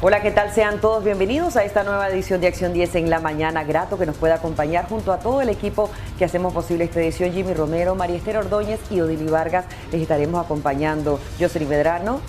Hola, ¿qué tal? Sean todos bienvenidos a esta nueva edición de Acción 10 en la mañana. Grato que nos pueda acompañar junto a todo el equipo que hacemos posible esta edición. Jimmy Romero, María Esther Ordóñez y Odili Vargas. Les estaremos acompañando. Jocelyn Medrano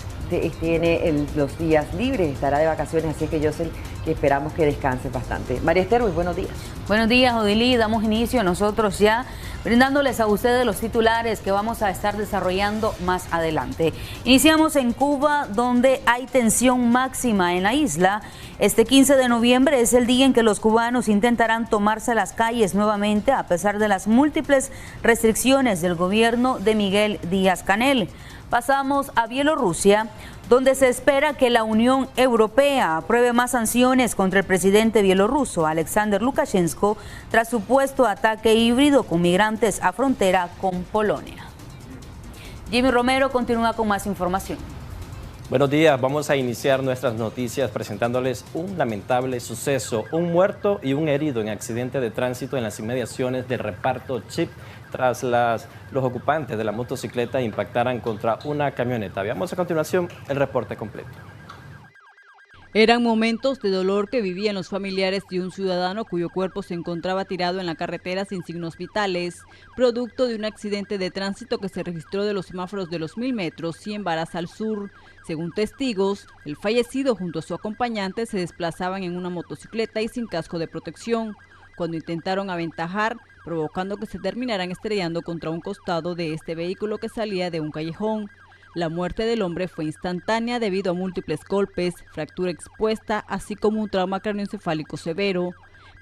tiene los días libres, estará de vacaciones, así que Jocelyn, que esperamos que descanse bastante. María Esther, muy buenos días. Buenos días, Odili. Damos inicio nosotros ya brindándoles a ustedes los titulares que vamos a estar desarrollando más adelante. Iniciamos en Cuba, donde hay tensión máxima en la isla. Este 15 de noviembre es el día en que los cubanos intentarán tomarse las calles nuevamente a pesar de las múltiples restricciones del gobierno de Miguel Díaz-Canel. Pasamos a Bielorrusia, donde se espera que la Unión Europea apruebe más sanciones contra el presidente bielorruso Alexander Lukashenko tras supuesto ataque híbrido con migrantes a frontera con Polonia. Jimmy Romero continúa con más información. Buenos días, vamos a iniciar nuestras noticias presentándoles un lamentable suceso, un muerto y un herido en accidente de tránsito en las inmediaciones del reparto Chip tras los ocupantes de la motocicleta impactaran contra una camioneta. Veamos a continuación el reporte completo. Eran momentos de dolor que vivían los familiares de un ciudadano cuyo cuerpo se encontraba tirado en la carretera sin signos vitales, producto de un accidente de tránsito que se registró de los semáforos de los 1000 metros 100 varas al sur. Según testigos, el fallecido junto a su acompañante se desplazaban en una motocicleta y sin casco de protección, cuando intentaron aventajar, provocando que se terminaran estrellando contra un costado de este vehículo que salía de un callejón. La muerte del hombre fue instantánea debido a múltiples golpes, fractura expuesta, así como un trauma craneoencefálico severo,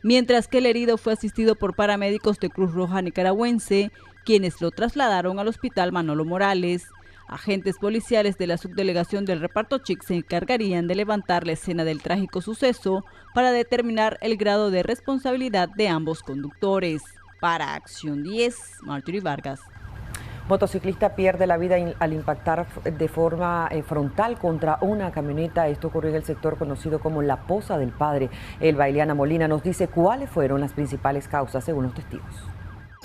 mientras que el herido fue asistido por paramédicos de Cruz Roja nicaragüense, quienes lo trasladaron al Hospital Manolo Morales. Agentes policiales de la subdelegación del reparto Chic se encargarían de levantar la escena del trágico suceso para determinar el grado de responsabilidad de ambos conductores. Para Acción 10, Marjorie Vargas. Motociclista pierde la vida al impactar de forma frontal contra una camioneta. Esto ocurrió en el sector conocido como La Poza del Padre. Elba Ileana Molina nos dice cuáles fueron las principales causas según los testigos.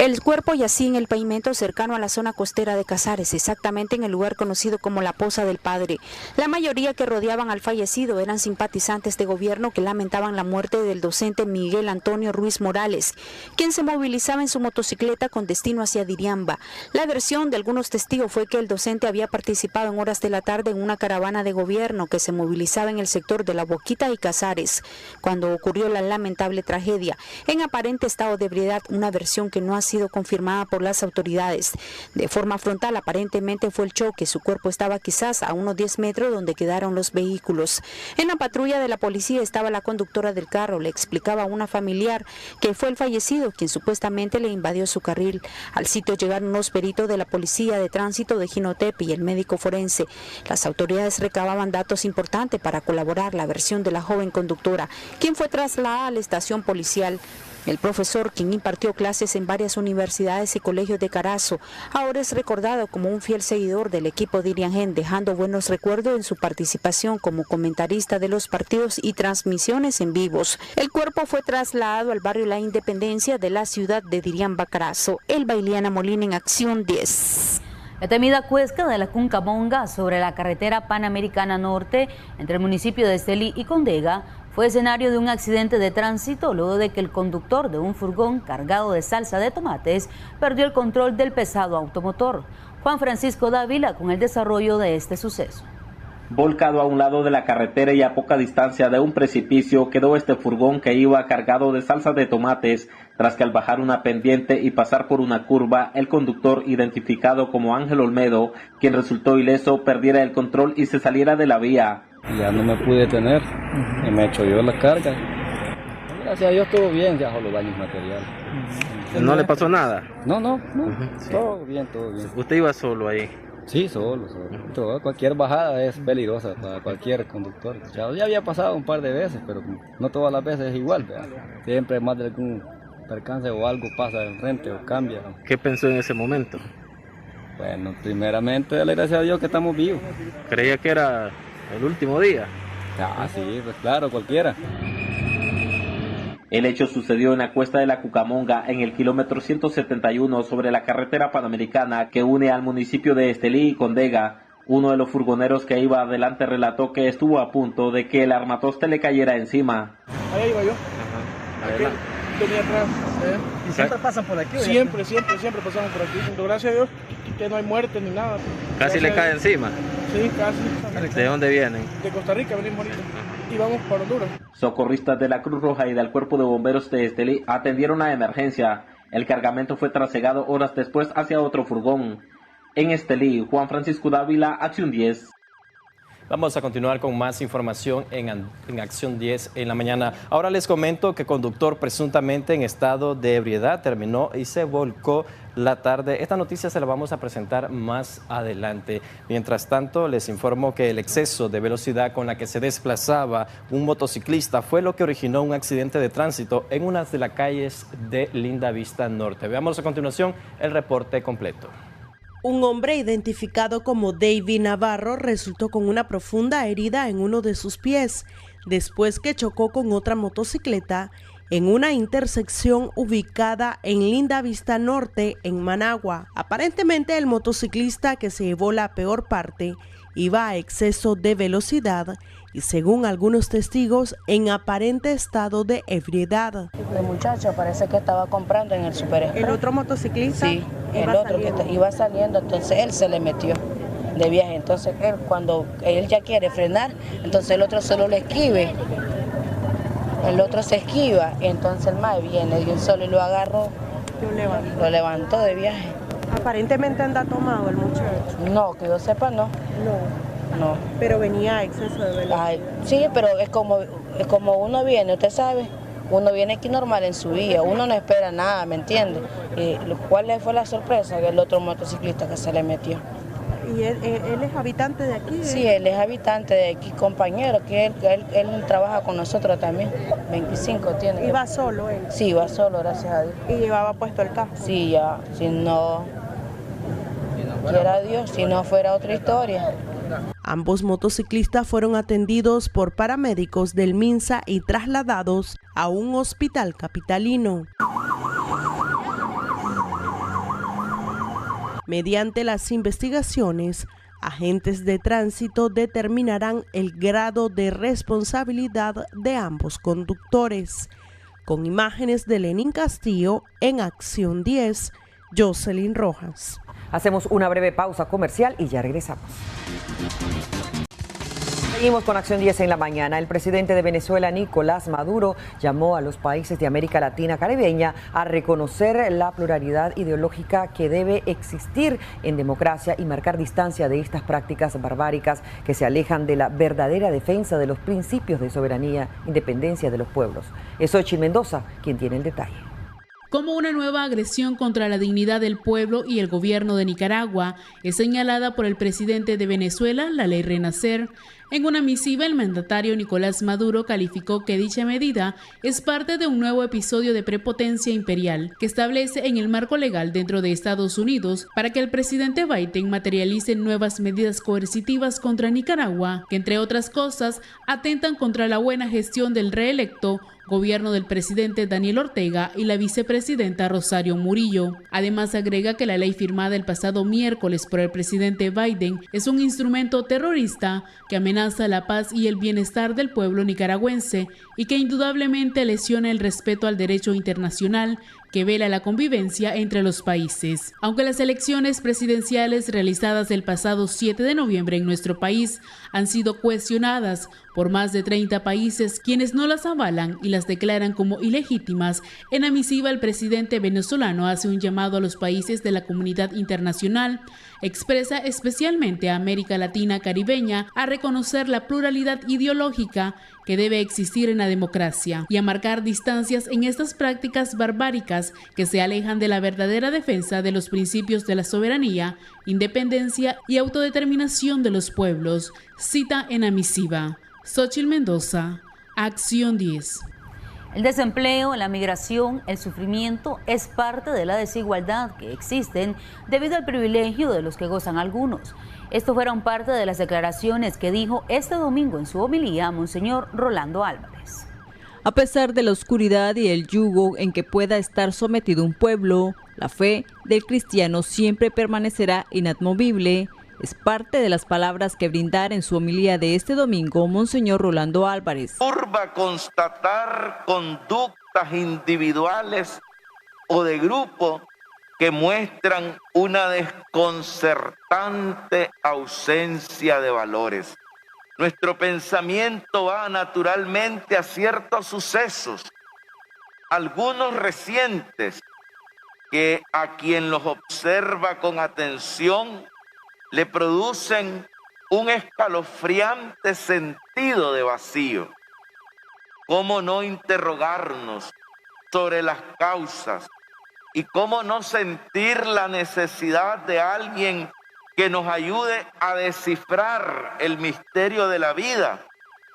El cuerpo yacía en el pavimento cercano a la zona costera de Casares, exactamente en el lugar conocido como La Poza del Padre. La mayoría que rodeaban al fallecido eran simpatizantes de gobierno que lamentaban la muerte del docente Miguel Antonio Ruiz Morales, quien se movilizaba en su motocicleta con destino hacia Diriamba. La versión de algunos testigos fue que el docente había participado en horas de la tarde en una caravana de gobierno que se movilizaba en el sector de La Boquita y Casares, cuando ocurrió la lamentable tragedia. En aparente estado de ebriedad, una versión que no ha sido confirmada por las autoridades. De forma frontal, aparentemente fue el choque. Su cuerpo estaba quizás a unos 10 metros donde quedaron los vehículos. En la patrulla de la policía estaba la conductora del carro. Le explicaba a una familiar que fue el fallecido quien supuestamente le invadió su carril. Al sitio llegaron los peritos de la policía de tránsito de Jinotepe y el médico forense. Las autoridades recababan datos importantes para colaborar la versión de la joven conductora, quien fue trasladada a la estación policial. El profesor, quien impartió clases en varias universidades y colegios de Carazo, ahora es recordado como un fiel seguidor del equipo de Iriangén, dejando buenos recuerdos en su participación como comentarista de los partidos y transmisiones en vivos. El cuerpo fue trasladado al barrio La Independencia de la ciudad de Diriamba, Carazo. Elba Ileana Molina en Acción 10. La temida cuesca de la Cucamonga sobre la carretera Panamericana Norte entre el municipio de Estelí y Condega fue escenario de un accidente de tránsito luego de que el conductor de un furgón cargado de salsa de tomates perdió el control del pesado automotor. Juan Francisco Dávila con el desarrollo de este suceso. Volcado a un lado de la carretera y a poca distancia de un precipicio quedó este furgón que iba cargado de salsa de tomates, tras que al bajar una pendiente y pasar por una curva, el conductor, identificado como Ángel Olmedo, quien resultó ileso, perdiera el control y se saliera de la vía. Ya no me pude detener y me echó yo la carga. Gracias a Dios todo bien, ya solo daños materiales. ¿No le pasó nada? No, Sí. Todo bien, todo bien. ¿Usted iba solo ahí? Sí, solo. Cualquier bajada es peligrosa para cualquier conductor. Ya había pasado un par de veces, pero no todas las veces es igual, ¿verdad? Siempre más de algún percance o algo pasa enfrente o cambia. ¿Qué pensó en ese momento? Bueno, primeramente, darle gracias a Dios que estamos vivos. ¿Creía que era el último día? Ah, sí, pues claro, cualquiera. El hecho sucedió en la cuesta de la Cucamonga, en el kilómetro 171 sobre la carretera panamericana que une al municipio de Estelí y Condega. Uno de los furgoneros que iba adelante relató que estuvo a punto de que el armatoste le cayera encima. Ahí iba yo. Aquí venía atrás. ¿Y siempre pasan por aquí? Siempre pasamos por aquí. Pero gracias a Dios que no hay muerte ni nada. ¿Casi le cae encima? Sí, casi. ¿De dónde vienen? De Costa Rica venimos ahorita. Y vamos para Honduras. Socorristas de la Cruz Roja y del Cuerpo de Bomberos de Estelí atendieron la emergencia. El cargamento fue trasladado horas después hacia otro furgón. En Estelí, Juan Francisco Dávila, Acción 10. Vamos a continuar con más información en Acción 10 en la mañana. Ahora les comento que conductor presuntamente en estado de ebriedad terminó y se volcó la tarde. Esta noticia se la vamos a presentar más adelante. Mientras tanto, les informo que el exceso de velocidad con la que se desplazaba un motociclista fue lo que originó un accidente de tránsito en una de las calles de Lindavista Norte. Veamos a continuación el reporte completo. Un hombre identificado como David Navarro resultó con una profunda herida en uno de sus pies después que chocó con otra motocicleta en una intersección ubicada en Lindavista Norte, en Managua. Aparentemente el motociclista, que se llevó la peor parte, iba a exceso de velocidad y, según algunos testigos, en aparente estado de ebriedad. El muchacho parece que estaba comprando en el Super Express. ¿El otro motociclista? Sí, el otro que iba saliendo, entonces él se le metió de viaje. Entonces él, cuando él ya quiere frenar, entonces el otro solo le esquive. El otro se esquiva, y entonces el mae viene de un solo y lo agarró, lo levantó de viaje. Aparentemente anda tomado el muchacho. No, que yo sepa, no. No. Pero venía a exceso de velocidad. Ay, sí, pero es como uno viene, usted sabe, uno viene aquí normal en su día, uno no espera nada, ¿me entiende? ¿Cuál fue la sorpresa? Que el otro motociclista que se le metió. ¿Y él es habitante de aquí? Sí, él es habitante de aquí, compañero, que él trabaja con nosotros también, 25 tiene. ¿Iba solo él? Sí, iba solo, gracias a Dios. ¿Y llevaba puesto el casco? Sí, ya, si no, quiera Dios, si no fuera otra historia. Ambos motociclistas fueron atendidos por paramédicos del MINSA y trasladados a un hospital capitalino. Mediante las investigaciones, agentes de tránsito determinarán el grado de responsabilidad de ambos conductores. Con imágenes de Lenín Castillo, en Acción 10, Jocelyn Rojas. Hacemos una breve pausa comercial y ya regresamos. Seguimos con Acción 10 en la mañana. El presidente de Venezuela, Nicolás Maduro, llamó a los países de América Latina caribeña a reconocer la pluralidad ideológica que debe existir en democracia y marcar distancia de estas prácticas barbáricas que se alejan de la verdadera defensa de los principios de soberanía e independencia de los pueblos. Es Xochitl Mendoza quien tiene el detalle. Como una nueva agresión contra la dignidad del pueblo y el gobierno de Nicaragua es señalada por el presidente de Venezuela, la ley Renacer. En una misiva, el mandatario Nicolás Maduro calificó que dicha medida es parte de un nuevo episodio de prepotencia imperial que establece en el marco legal dentro de Estados Unidos para que el presidente Biden materialice nuevas medidas coercitivas contra Nicaragua, que entre otras cosas atentan contra la buena gestión del reelecto gobierno del presidente Daniel Ortega y la vicepresidenta Rosario Murillo. Además, agrega que la ley firmada el pasado miércoles por el presidente Biden es un instrumento terrorista que amenaza la paz y el bienestar del pueblo nicaragüense y que indudablemente lesiona el respeto al derecho internacional que vela la convivencia entre los países. Aunque las elecciones presidenciales realizadas el pasado 7 de noviembre en nuestro país han sido cuestionadas por más de 30 países, quienes no las avalan y las declaran como ilegítimas, en la misiva el presidente venezolano hace un llamado a los países de la comunidad internacional, expresa especialmente a América Latina caribeña a reconocer la pluralidad ideológica que debe existir en la democracia y a marcar distancias en estas prácticas barbáricas que se alejan de la verdadera defensa de los principios de la soberanía, independencia y autodeterminación de los pueblos. Cita en la misiva. Xochitl Mendoza, Acción 10. El desempleo, la migración, el sufrimiento es parte de la desigualdad que existen debido al privilegio de los que gozan algunos. Esto fueron parte de las declaraciones que dijo este domingo en su homilía Monseñor Rolando Álvarez. A pesar de la oscuridad y el yugo en que pueda estar sometido un pueblo, la fe del cristiano siempre permanecerá inamovible. Es parte de las palabras que brindara en su homilía de este domingo Monseñor Rolando Álvarez. Turba constatar conductas individuales o de grupo que muestran una desconcertante ausencia de valores. Nuestro pensamiento va naturalmente a ciertos sucesos, algunos recientes, que a quien los observa con atención le producen un escalofriante sentido de vacío. ¿Cómo no interrogarnos sobre las causas y cómo no sentir la necesidad de alguien que nos ayude a descifrar el misterio de la vida,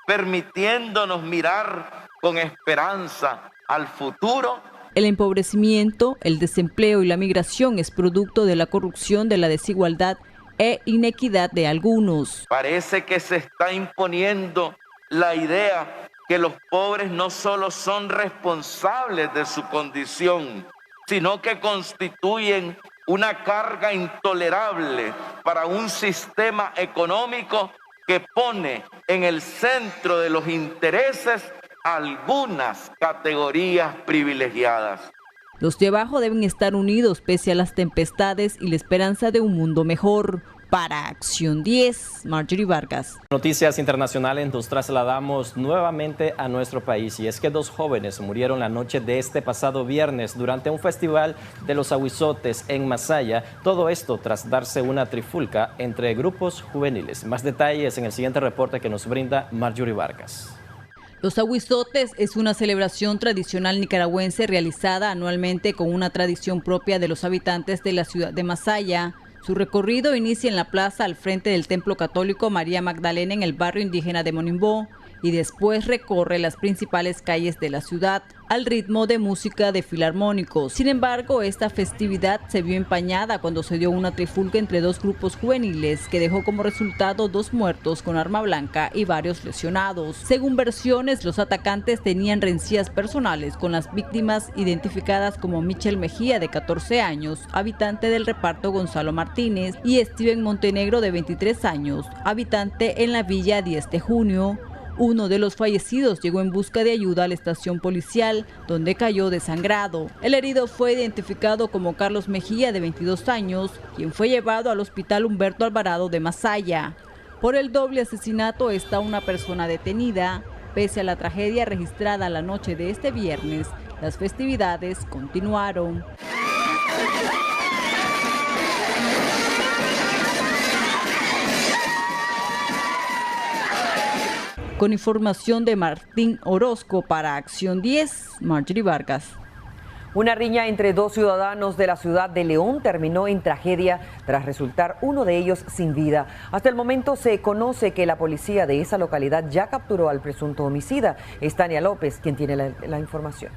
permitiéndonos mirar con esperanza al futuro? El empobrecimiento, el desempleo y la migración es producto de la corrupción, de la desigualdad e inequidad de algunos. Parece que se está imponiendo la idea que los pobres no solo son responsables de su condición, sino que constituyen una carga intolerable para un sistema económico que pone en el centro de los intereses algunas categorías privilegiadas. Los de abajo deben estar unidos pese a las tempestades y la esperanza de un mundo mejor. Para Acción 10, Marjorie Vargas. Noticias internacionales, nos trasladamos nuevamente a nuestro país y es que 2 jóvenes murieron la noche de este pasado viernes durante un festival de los ahuizotes en Masaya. Todo esto tras darse una trifulca entre grupos juveniles. Más detalles en el siguiente reporte que nos brinda Marjorie Vargas. Los ahuizotes es una celebración tradicional nicaragüense realizada anualmente con una tradición propia de los habitantes de la ciudad de Masaya. Su recorrido inicia en la plaza al frente del Templo Católico María Magdalena en el barrio indígena de Monimbó y después recorre las principales calles de la ciudad al ritmo de música de filarmónicos. Sin embargo, esta festividad se vio empañada cuando se dio una trifulca entre 2 grupos juveniles que dejó como resultado 2 muertos con arma blanca y varios lesionados. Según versiones, los atacantes tenían rencillas personales con las víctimas identificadas como Michelle Mejía, de 14 años, habitante del reparto Gonzalo Martínez, y Steven Montenegro, de 23 años, habitante en la villa 10 de junio. Uno de los fallecidos llegó en busca de ayuda a la estación policial, donde cayó desangrado. El herido fue identificado como Carlos Mejía, de 22 años, quien fue llevado al Hospital Humberto Alvarado de Masaya. Por el doble asesinato está una persona detenida. Pese a la tragedia registrada la noche de este viernes, las festividades continuaron. Con información de Martín Orozco para Acción 10, Marjorie Vargas. Una riña entre 2 ciudadanos de la ciudad de León terminó en tragedia tras resultar uno de ellos sin vida. Hasta el momento se conoce que la policía de esa localidad ya capturó al presunto homicida. Es Tania López quien tiene la información.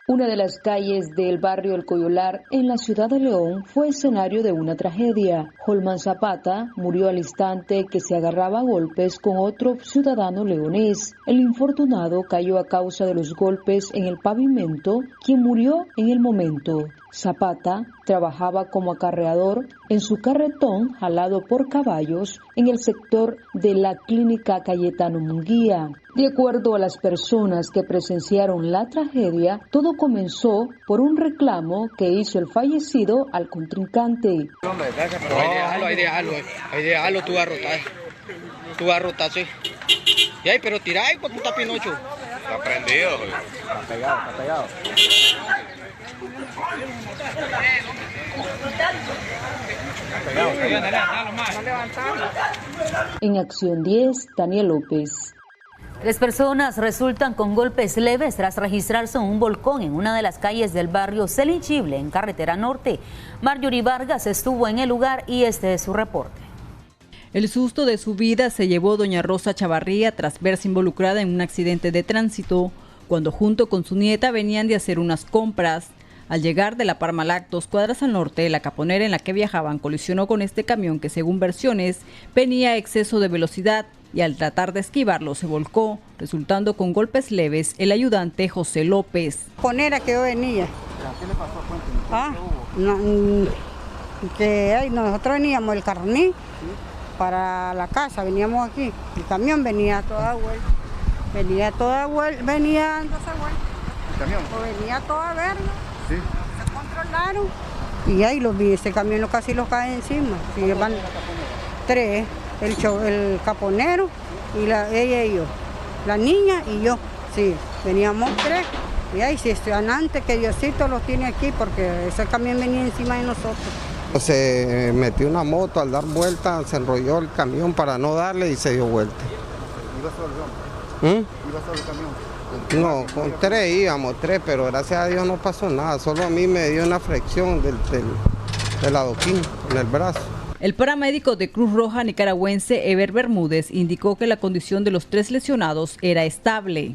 Una de las calles del barrio El Coyolar, en la ciudad de León, fue escenario de una tragedia. Holman Zapata murió al instante que se agarraba a golpes con otro ciudadano leonés. El infortunado cayó a causa de los golpes en el pavimento, quien murió en el momento. Zapata trabajaba como acarreador en su carretón jalado por caballos en el sector de la clínica Cayetano Munguía. De acuerdo a las personas que presenciaron la tragedia, todo comenzó por un reclamo que hizo el fallecido al contrincante. Ahí déjalo, tú vas a rotar, sí. Y ahí, pero tira ahí, puta Pinocho. Está prendido, está pegado. En Acción 10, Daniel López. 3 personas resultan con golpes leves tras registrarse un volcón en una de las calles del barrio Selinchible, en Carretera Norte. Marjorie Vargas estuvo en el lugar y este es su reporte. El susto de su vida se llevó doña Rosa Chavarría tras verse involucrada en un accidente de tránsito, cuando junto con su nieta venían de hacer unas compras. Al llegar de la Parmalat 2 cuadras al norte, la caponera en la que viajaban colisionó con este camión que, según versiones, venía a exceso de velocidad y al tratar de esquivarlo se volcó, resultando con golpes leves el ayudante José López. Caponera que yo venía. ¿Qué le pasó? Nosotros veníamos el carní para la casa, veníamos aquí. El camión venía a toda vuelta. Venía dando esa vuelta. ¿El camión? O venía a toda verga. Sí. Se controlaron. Y ahí los vi, ese camión casi los cae encima. Sí, van 3, el caponero y ella y yo. La niña y yo. Sí, veníamos 3. Y ahí si están antes que Diosito los tiene aquí porque ese camión venía encima de nosotros. Se metió una moto al dar vuelta, se enrolló el camión para no darle y se dio vuelta. ¿Iba solo el hombre? ¿Iba solo el camión? No, con 3 íbamos, 3, pero gracias a Dios no pasó nada. Solo a mí me dio una fricción del adoquín en el brazo. El paramédico de Cruz Roja nicaragüense Eber Bermúdez indicó que la condición de los 3 lesionados era estable.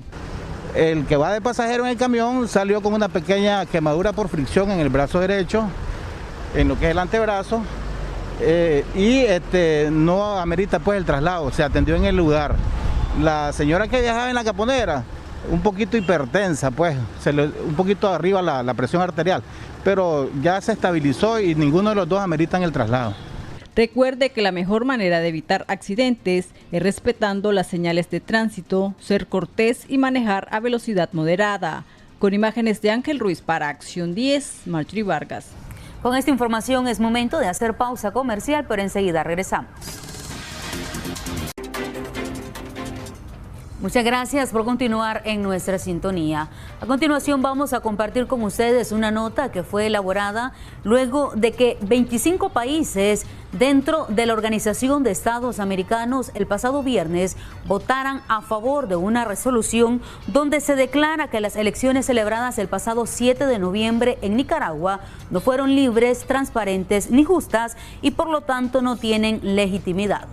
El que va de pasajero en el camión salió con una pequeña quemadura por fricción en el brazo derecho, en lo que es el antebrazo, y no amerita pues el traslado, se atendió en el lugar. La señora que viajaba en la caponera, un poquito hipertensa, pues, un poquito arriba la presión arterial, pero ya se estabilizó y ninguno de los dos ameritan el traslado. Recuerde que la mejor manera de evitar accidentes es respetando las señales de tránsito, ser cortés y manejar a velocidad moderada. Con imágenes de Ángel Ruiz para Acción 10, Marjorie Vargas. Con esta información es momento de hacer pausa comercial, pero enseguida regresamos. Muchas gracias por continuar en nuestra sintonía. A continuación vamos a compartir con ustedes una nota que fue elaborada luego de que 25 países dentro de la Organización de Estados Americanos el pasado viernes votaran a favor de una resolución donde se declara que las elecciones celebradas el pasado 7 de noviembre en Nicaragua no fueron libres, transparentes ni justas y por lo tanto no tienen legitimidad.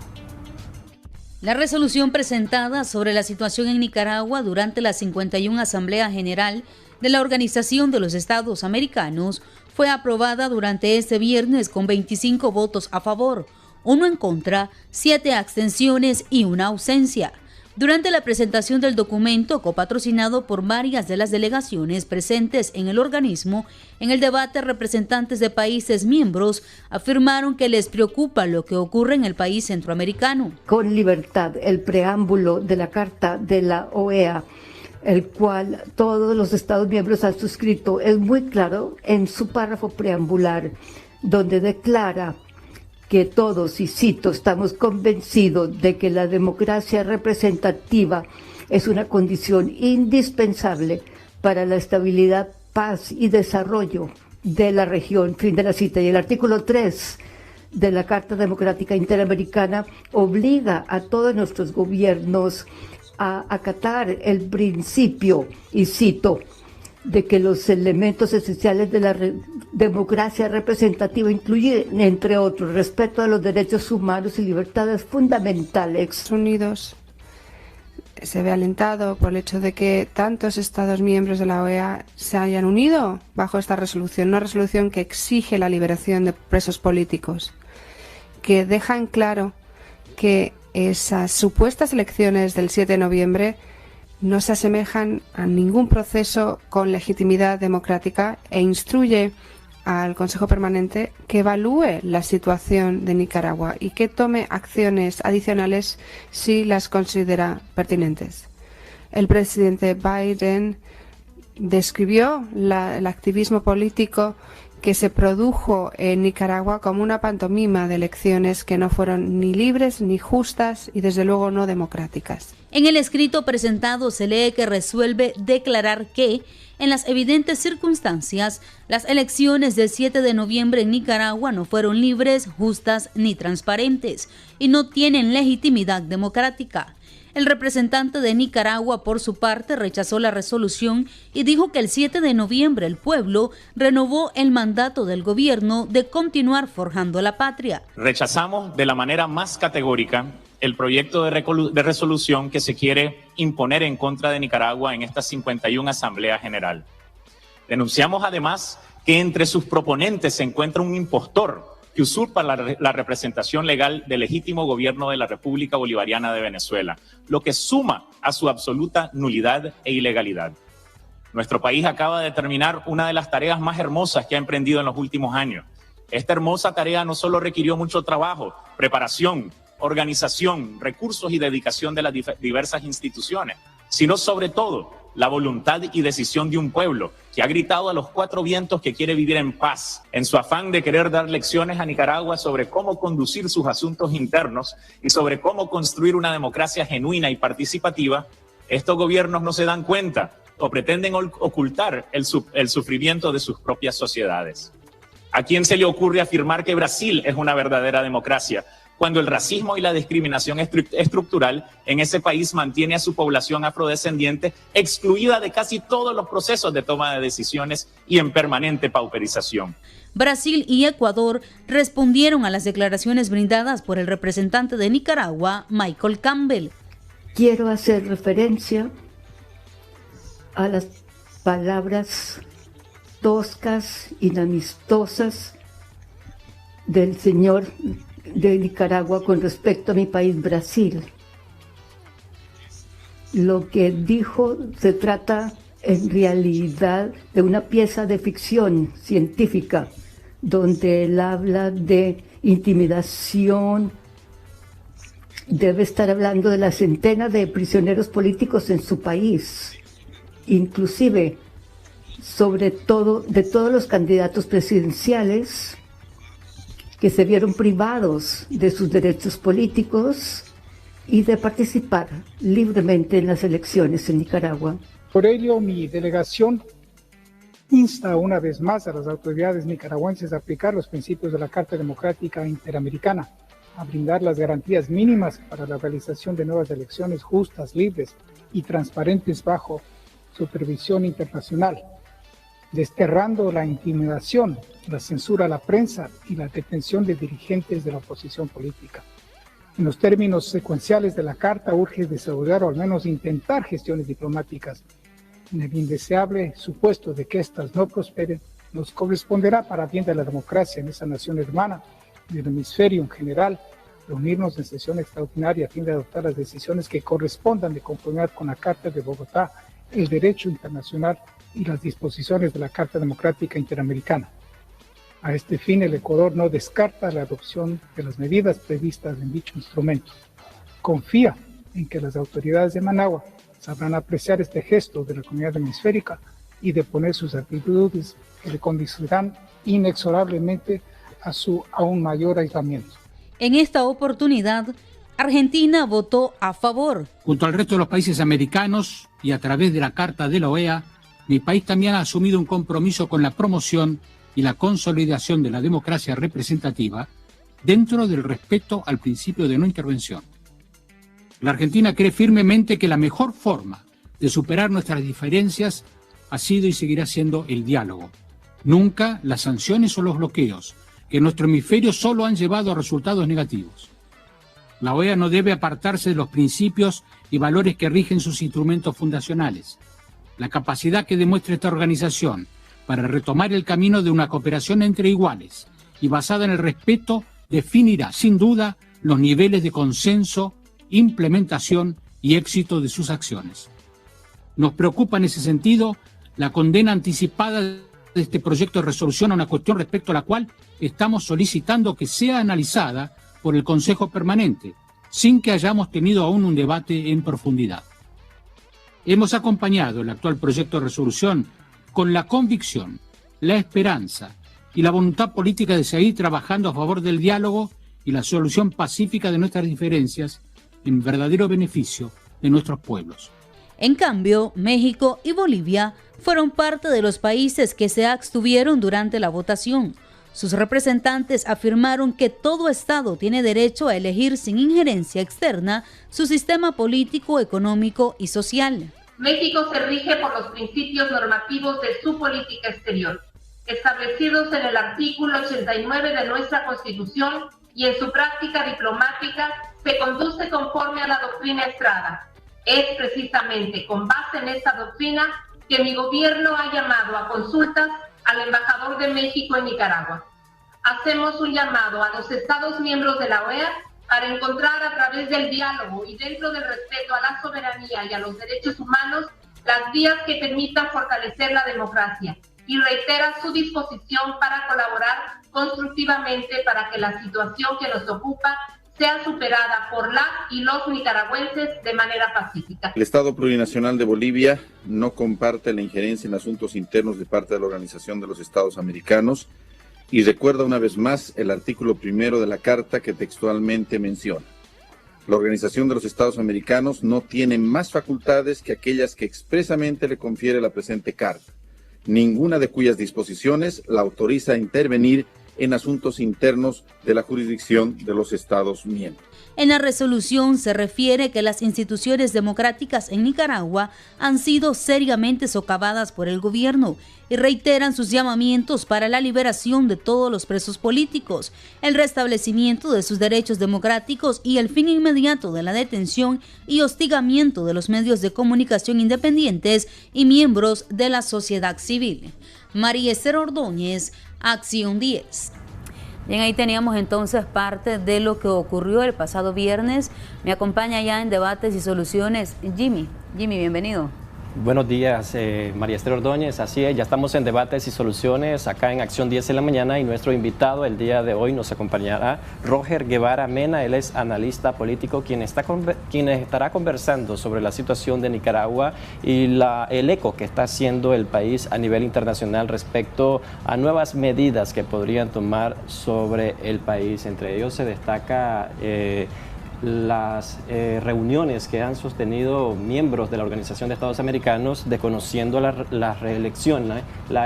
La resolución presentada sobre la situación en Nicaragua durante la 51 Asamblea General de la Organización de los Estados Americanos fue aprobada durante este viernes con 25 votos a favor, 1 en contra, 7 abstenciones y 1 ausencia. Durante la presentación del documento, copatrocinado por varias de las delegaciones presentes en el organismo, en el debate representantes de países miembros afirmaron que les preocupa lo que ocurre en el país centroamericano. Con libertad, el preámbulo de la Carta de la OEA, el cual todos los Estados miembros han suscrito, es muy claro en su párrafo preambular, donde declara que todos, y cito, estamos convencidos de que la democracia representativa es una condición indispensable para la estabilidad, paz y desarrollo de la región. Fin de la cita. Y el artículo 3 de la Carta Democrática Interamericana obliga a todos nuestros gobiernos a acatar el principio, y cito, de que los elementos esenciales de la democracia representativa incluyen, entre otros, respeto a los derechos humanos y libertades fundamentales. Unidos se ve alentado por el hecho de que tantos Estados miembros de la OEA se hayan unido bajo esta resolución, una resolución que exige la liberación de presos políticos, que deja en claro que esas supuestas elecciones del 7 de noviembre no se asemejan a ningún proceso con legitimidad democrática e instruye al Consejo Permanente que evalúe la situación de Nicaragua y que tome acciones adicionales si las considera pertinentes. El presidente Biden describió el activismo político que se produjo en Nicaragua como una pantomima de elecciones que no fueron ni libres ni justas y desde luego no democráticas. En el escrito presentado se lee que resuelve declarar que, en las evidentes circunstancias, las elecciones del 7 de noviembre en Nicaragua no fueron libres, justas ni transparentes y no tienen legitimidad democrática. El representante de Nicaragua, por su parte, rechazó la resolución y dijo que el 7 de noviembre el pueblo renovó el mandato del gobierno de continuar forjando la patria. Rechazamos de la manera más categórica el proyecto de resolución que se quiere imponer en contra de Nicaragua en esta 51 Asamblea General. Denunciamos además que entre sus proponentes se encuentra un impostor que usurpa la representación legal del legítimo gobierno de la República Bolivariana de Venezuela, lo que suma a su absoluta nulidad e ilegalidad. Nuestro país acaba de terminar una de las tareas más hermosas que ha emprendido en los últimos años. Esta hermosa tarea no solo requirió mucho trabajo, preparación organización, recursos y dedicación de las diversas instituciones, sino sobre todo la voluntad y decisión de un pueblo que ha gritado a los cuatro vientos que quiere vivir en paz, en su afán de querer dar lecciones a Nicaragua sobre cómo conducir sus asuntos internos y sobre cómo construir una democracia genuina y participativa. Estos gobiernos no se dan cuenta o pretenden ocultar el sufrimiento de sus propias sociedades. ¿A quién se le ocurre afirmar que Brasil es una verdadera democracia, cuando el racismo y la discriminación estructural en ese país mantiene a su población afrodescendiente excluida de casi todos los procesos de toma de decisiones y en permanente pauperización? Brasil y Ecuador respondieron a las declaraciones brindadas por el representante de Nicaragua, Michael Campbell. Quiero hacer referencia a las palabras toscas, inamistosas del señor de Nicaragua con respecto a mi país, Brasil. Lo que dijo se trata en realidad de una pieza de ficción científica, donde él habla de intimidación. Debe estar hablando de la centena de prisioneros políticos en su país, inclusive sobre todo de todos los candidatos presidenciales que se vieron privados de sus derechos políticos y de participar libremente en las elecciones en Nicaragua. Por ello, mi delegación insta una vez más a las autoridades nicaragüenses a aplicar los principios de la Carta Democrática Interamericana, a brindar las garantías mínimas para la realización de nuevas elecciones justas, libres y transparentes bajo supervisión internacional, desterrando la intimidación, la censura a la prensa y la detención de dirigentes de la oposición política. En los términos secuenciales de la Carta, urge desarrollar o al menos intentar gestiones diplomáticas. En el indeseable supuesto de que éstas no prosperen, nos corresponderá, para bien de la democracia en esa nación hermana y del hemisferio en general, reunirnos en sesión extraordinaria a fin de adoptar las decisiones que correspondan de conformidad con la Carta de Bogotá, el derecho internacional y las disposiciones de la Carta Democrática Interamericana. A este fin, el Ecuador no descarta la adopción de las medidas previstas en dicho instrumento. Confía en que las autoridades de Managua sabrán apreciar este gesto de la comunidad hemisférica y de poner sus actitudes que le conducirán inexorablemente a su aún mayor aislamiento. En esta oportunidad, Argentina votó a favor. Junto al resto de los países americanos y a través de la Carta de la OEA, mi país también ha asumido un compromiso con la promoción y la consolidación de la democracia representativa dentro del respeto al principio de no intervención. La Argentina cree firmemente que la mejor forma de superar nuestras diferencias ha sido y seguirá siendo el diálogo. Nunca las sanciones o los bloqueos, que en nuestro hemisferio solo han llevado a resultados negativos. La OEA no debe apartarse de los principios y valores que rigen sus instrumentos fundacionales. La capacidad que demuestra esta organización para retomar el camino de una cooperación entre iguales y basada en el respeto definirá, sin duda, los niveles de consenso, implementación y éxito de sus acciones. Nos preocupa en ese sentido la condena anticipada de este proyecto de resolución a una cuestión respecto a la cual estamos solicitando que sea analizada por el Consejo Permanente, sin que hayamos tenido aún un debate en profundidad. Hemos acompañado el actual proyecto de resolución con la convicción, la esperanza y la voluntad política de seguir trabajando a favor del diálogo y la solución pacífica de nuestras diferencias en verdadero beneficio de nuestros pueblos. En cambio, México y Bolivia fueron parte de los países que se abstuvieron durante la votación. Sus representantes afirmaron que todo Estado tiene derecho a elegir sin injerencia externa su sistema político, económico y social. México se rige por los principios normativos de su política exterior, establecidos en el artículo 89 de nuestra Constitución, y en su práctica diplomática se conduce conforme a la doctrina Estrada. Es precisamente con base en esta doctrina que mi gobierno ha llamado a consultas al embajador de México en Nicaragua. Hacemos un llamado a los Estados miembros de la OEA para encontrar a través del diálogo y dentro del respeto a la soberanía y a los derechos humanos las vías que permitan fortalecer la democracia, y reitera su disposición para colaborar constructivamente para que la situación que nos ocupa sea superada por las y los nicaragüenses de manera pacífica. El Estado Plurinacional de Bolivia no comparte la injerencia en asuntos internos de parte de la Organización de los Estados Americanos y recuerda una vez más el artículo 1 de la Carta que textualmente menciona: la Organización de los Estados Americanos no tiene más facultades que aquellas que expresamente le confiere la presente Carta, ninguna de cuyas disposiciones la autoriza a intervenir en asuntos internos de la jurisdicción de los Estados miembros. En la resolución se refiere que las instituciones democráticas en Nicaragua han sido seriamente socavadas por el gobierno y reiteran sus llamamientos para la liberación de todos los presos políticos, el restablecimiento de sus derechos democráticos y el fin inmediato de la detención y hostigamiento de los medios de comunicación independientes y miembros de la sociedad civil. María Esther Ordóñez, Acción 10. Bien, ahí teníamos entonces parte de lo que ocurrió el pasado viernes. Me acompaña ya en Debates y Soluciones Jimmy. Jimmy, bienvenido. Buenos días, María Esther Ordóñez. Así es, ya estamos en Debates y Soluciones acá en Acción 10 en la mañana y nuestro invitado el día de hoy nos acompañará Roger Guevara Mena. Él es analista político quien estará conversando sobre la situación de Nicaragua y el eco que está haciendo el país a nivel internacional respecto a nuevas medidas que podrían tomar sobre el país. Entre ellos se destaca las reuniones que han sostenido miembros de la Organización de Estados Americanos desconociendo la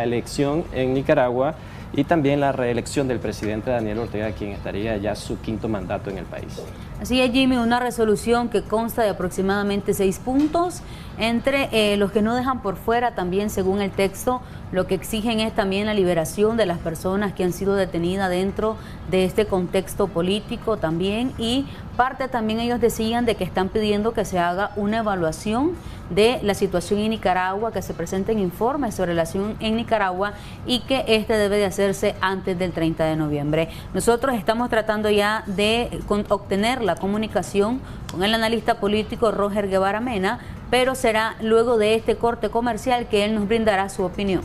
elección en Nicaragua y también la reelección del presidente Daniel Ortega, quien estaría ya su quinto mandato en el país. Así es, Jimmy, una resolución que consta de aproximadamente 6 puntos, entre los que no dejan por fuera también, según el texto, lo que exigen es también la liberación de las personas que han sido detenidas dentro de este contexto político también, y parte también ellos decían de que están pidiendo que se haga una evaluación de la situación en Nicaragua, que se presenten informes sobre la situación en Nicaragua y que este debe de hacerse antes del 30 de noviembre. Nosotros estamos tratando ya de obtener la comunicación con el analista político Roger Guevara Mena, pero será luego de este corte comercial que él nos brindará su opinión.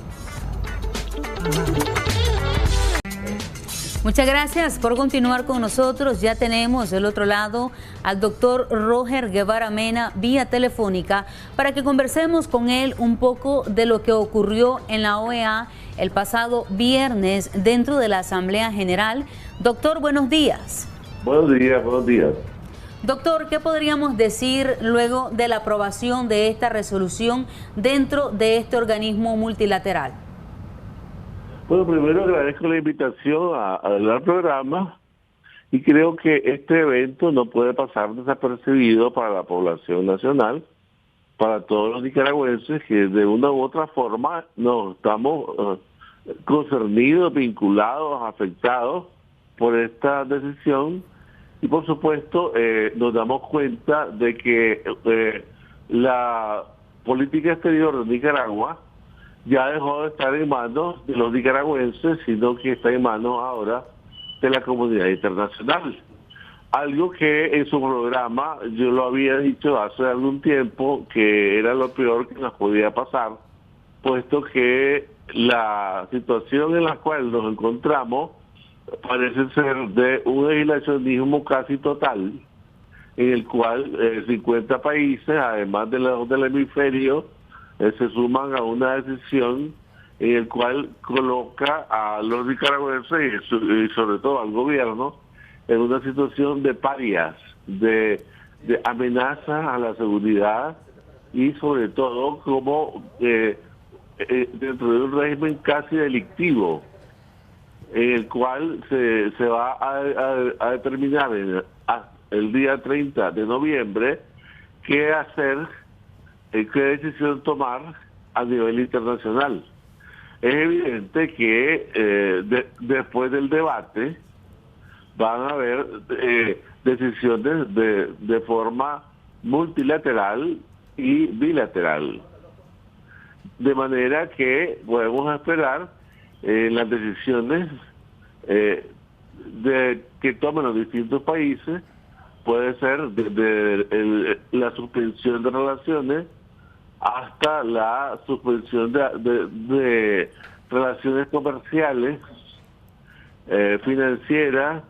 Muchas gracias por continuar con nosotros. Ya tenemos del otro lado al doctor Roger Guevara Mena vía telefónica para que conversemos con él un poco de lo que ocurrió en la OEA el pasado viernes dentro de la Asamblea General. Doctor, buenos días. Buenos días, buenos días. Doctor, ¿qué podríamos decir luego de la aprobación de esta resolución dentro de este organismo multilateral? Bueno, primero agradezco la invitación al programa y creo que este evento no puede pasar desapercibido para la población nacional, para todos los nicaragüenses que de una u otra forma nos estamos concernidos, vinculados, afectados por esta decisión. Y por supuesto nos damos cuenta de que la política exterior de Nicaragua ya dejó de estar en manos de los nicaragüenses, sino que está en manos ahora de la comunidad internacional. Algo que en su programa yo lo había dicho hace algún tiempo que era lo peor que nos podía pasar, puesto que la situación en la cual nos encontramos parece ser de un aislacionismo casi total, en el cual 50 países, además de los del hemisferio, se suman a una decisión en el cual coloca a los nicaragüenses y sobre todo al gobierno en una situación de parias, de amenaza a la seguridad y sobre todo como dentro de un régimen casi delictivo, en el cual se va a determinar el día 30 de noviembre qué hacer, qué decisión tomar a nivel internacional. Es evidente que después del debate van a haber decisiones de forma multilateral y bilateral. De manera que podemos esperar las decisiones que tomen los distintos países. Puede ser desde la suspensión de relaciones hasta la suspensión de relaciones comerciales, financieras,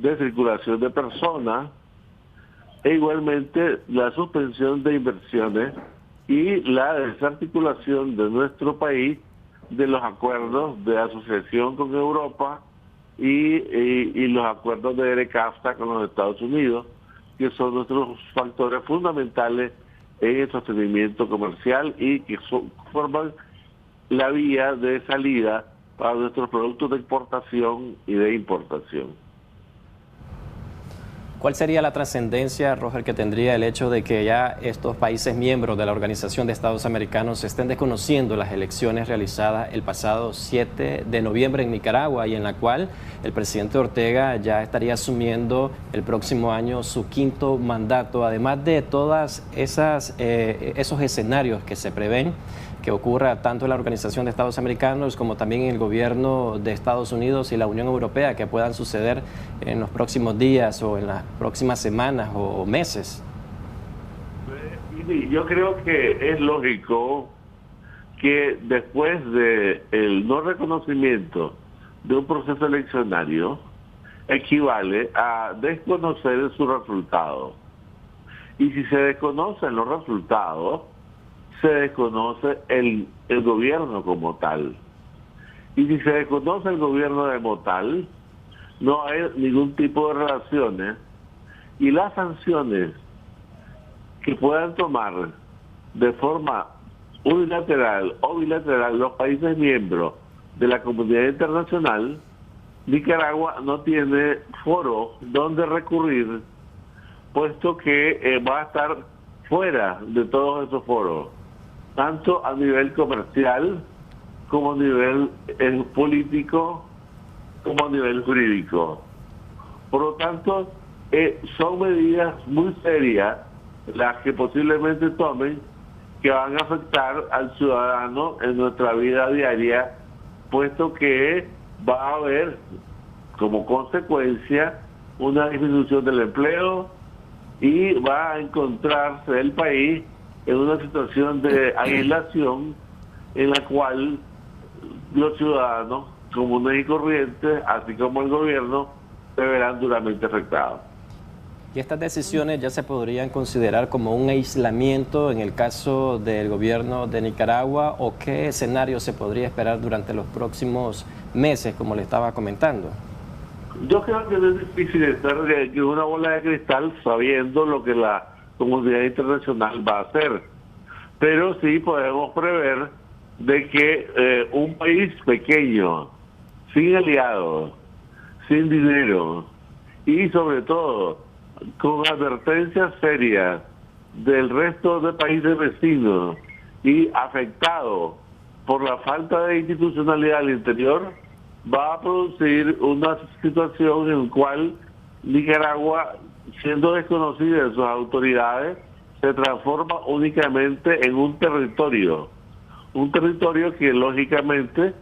de circulación de personas e igualmente la suspensión de inversiones y la desarticulación de nuestro país de los acuerdos de asociación con Europa y los acuerdos de ERECAFTA con los Estados Unidos, que son nuestros factores fundamentales en el sostenimiento comercial y que forman la vía de salida para nuestros productos de exportación y de importación. ¿Cuál sería la trascendencia, Roger, que tendría el hecho de que ya estos países miembros de la Organización de Estados Americanos estén desconociendo las elecciones realizadas el pasado 7 de noviembre en Nicaragua y en la cual el presidente Ortega ya estaría asumiendo el próximo año su 5º mandato, además de todas esos escenarios que se prevén que ocurra tanto en la Organización de Estados Americanos como también en el gobierno de Estados Unidos y la Unión Europea, que puedan suceder en los próximos días o en las próximas semanas o meses? Yo creo que es lógico que después del no reconocimiento de un proceso eleccionario equivale a desconocer su resultado. Y si se desconocen los resultados, se desconoce el gobierno como tal. Y si se desconoce el gobierno como tal, no hay ningún tipo de relaciones y las sanciones que puedan tomar de forma unilateral o bilateral los países miembros de la comunidad internacional, Nicaragua no tiene foro donde recurrir, puesto que va a estar fuera de todos esos foros, tanto a nivel comercial como a nivel político, como a nivel jurídico. Por lo tanto, son medidas muy serias las que posiblemente tomen, que van a afectar al ciudadano en nuestra vida diaria, puesto que va a haber como consecuencia una disminución del empleo y va a encontrarse el país en una situación de aislación en la cual los ciudadanos comunes y corrientes, así como el gobierno, se verán duramente afectados. ¿Y estas decisiones ya se podrían considerar como un aislamiento en el caso del gobierno de Nicaragua, o qué escenario se podría esperar durante los próximos meses, como le estaba comentando? Yo creo que es difícil estar en una bola de cristal sabiendo lo que la comunidad internacional va a hacer, pero sí podemos prever de que un país pequeño, sin aliados, sin dinero y sobre todo con advertencias serias del resto de países vecinos y afectado por la falta de institucionalidad al interior, va a producir una situación en la cual Nicaragua, siendo desconocida de sus autoridades, se transforma únicamente en un territorio que lógicamente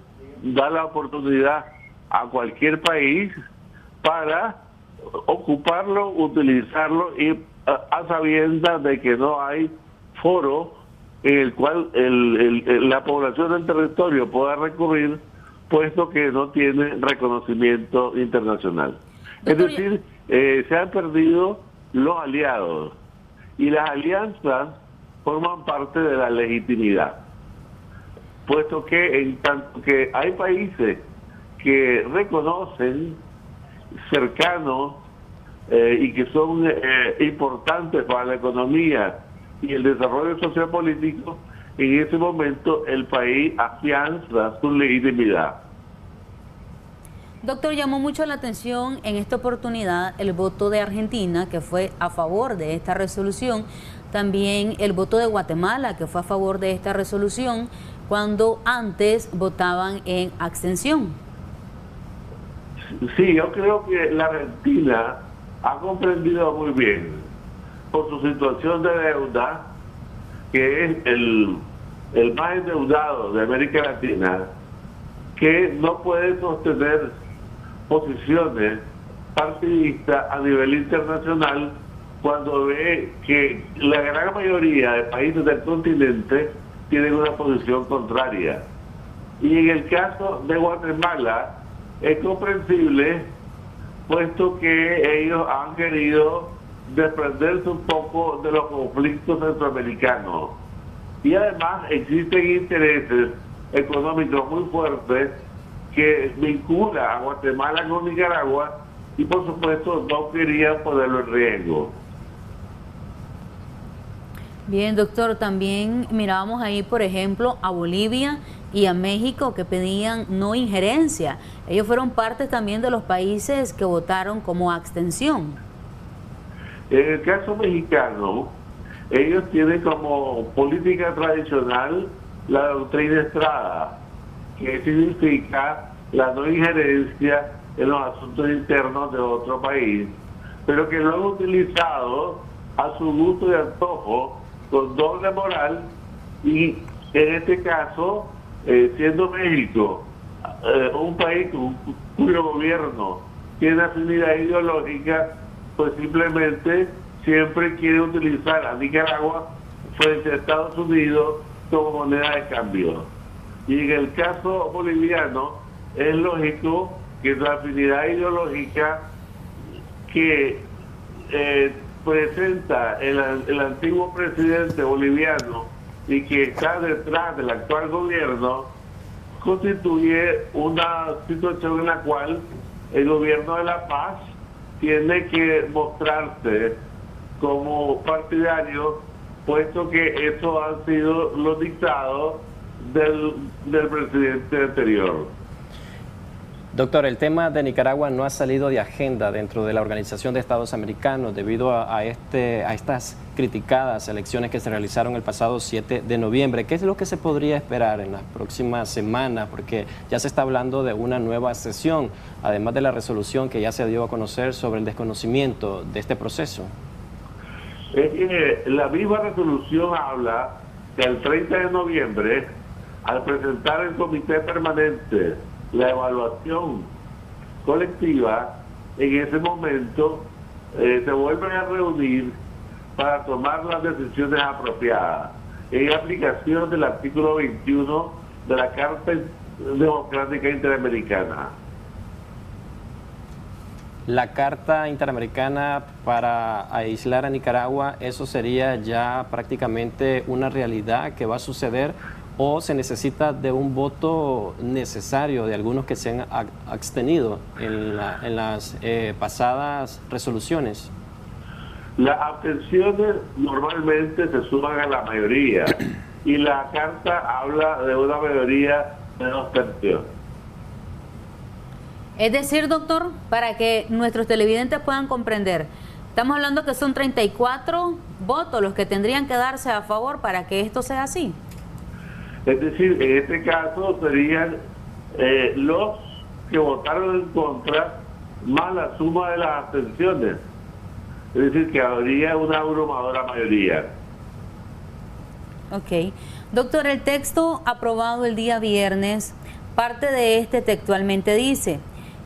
da la oportunidad a cualquier país para ocuparlo, utilizarlo y a sabiendas de que no hay foro en el cual la población del territorio pueda recurrir, puesto que no tiene reconocimiento internacional. Doctor, es decir, se han perdido los aliados y las alianzas forman parte de la legitimidad, puesto que en tanto que hay países que reconocen cercanos y que son importantes para la economía y el desarrollo sociopolítico, en ese momento el país afianza su legitimidad. Doctor, llamó mucho la atención en esta oportunidad el voto de Argentina, que fue a favor de esta resolución, también el voto de Guatemala, que fue a favor de esta resolución, cuando antes votaban en abstención. Sí, yo creo que la Argentina ha comprendido muy bien, por su situación de deuda, que es el más endeudado de América Latina, que no puede sostener posiciones partidistas a nivel internacional cuando ve que la gran mayoría de países del continente tienen una posición contraria. Y en el caso de Guatemala es comprensible puesto que ellos han querido desprenderse un poco de los conflictos centroamericanos. Y además existen intereses económicos muy fuertes que vinculan a Guatemala con Nicaragua y por supuesto no querían ponerlo en riesgo. Bien, doctor, también mirábamos ahí, por ejemplo, a Bolivia y a México que pedían no injerencia. Ellos fueron parte también de los países que votaron como abstención. En el caso mexicano, ellos tienen como política tradicional la doctrina Estrada, que significa la no injerencia en los asuntos internos de otro país, pero que lo han utilizado a su gusto y antojo, con doble moral, y en este caso, siendo México un país cuyo gobierno tiene afinidad ideológica, pues simplemente siempre quiere utilizar a Nicaragua frente a Estados Unidos como moneda de cambio. Y en el caso boliviano es lógico que la afinidad ideológica que presenta el antiguo presidente boliviano y que está detrás del actual gobierno constituye una situación en la cual el gobierno de La Paz tiene que mostrarse como partidario, puesto que estos han sido los dictados del presidente anterior. Doctor, el tema de Nicaragua no ha salido de agenda dentro de la Organización de Estados Americanos debido a estas criticadas elecciones que se realizaron el pasado 7 de noviembre. ¿Qué es lo que se podría esperar en las próximas semanas? Porque ya se está hablando de una nueva sesión, además de la resolución que ya se dio a conocer sobre el desconocimiento de este proceso. Es que la misma resolución habla que el 30 de noviembre, al presentar el comité permanente la evaluación colectiva, en ese momento se vuelven a reunir para tomar las decisiones apropiadas en aplicación del artículo 21 de la Carta Democrática Interamericana. La Carta Interamericana para aislar a Nicaragua, ¿eso sería ya prácticamente una realidad que va a suceder o se necesita de un voto necesario de algunos que se han abstenido en las pasadas resoluciones? Las abstenciones normalmente se suman a la mayoría y la Carta habla de una mayoría de 2 tercios. Es decir, doctor, para que nuestros televidentes puedan comprender, estamos hablando que son 34 votos los que tendrían que darse a favor para que esto sea así. Es decir, en este caso serían los que votaron en contra más la suma de las abstenciones. Es decir, que habría una abrumadora mayoría. Ok. Doctor, el texto aprobado el día viernes, parte de este textualmente dice: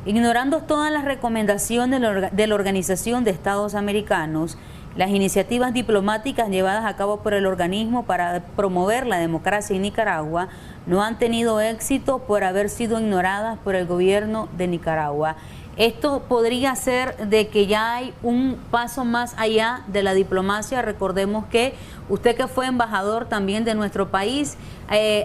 ignorando todas las recomendaciones de la Organización de Estados Americanos, las iniciativas diplomáticas llevadas a cabo por el organismo para promover la democracia en Nicaragua no han tenido éxito por haber sido ignoradas por el gobierno de Nicaragua. Esto podría ser de que ya hay un paso más allá de la diplomacia. Recordemos que usted, que fue embajador también de nuestro país,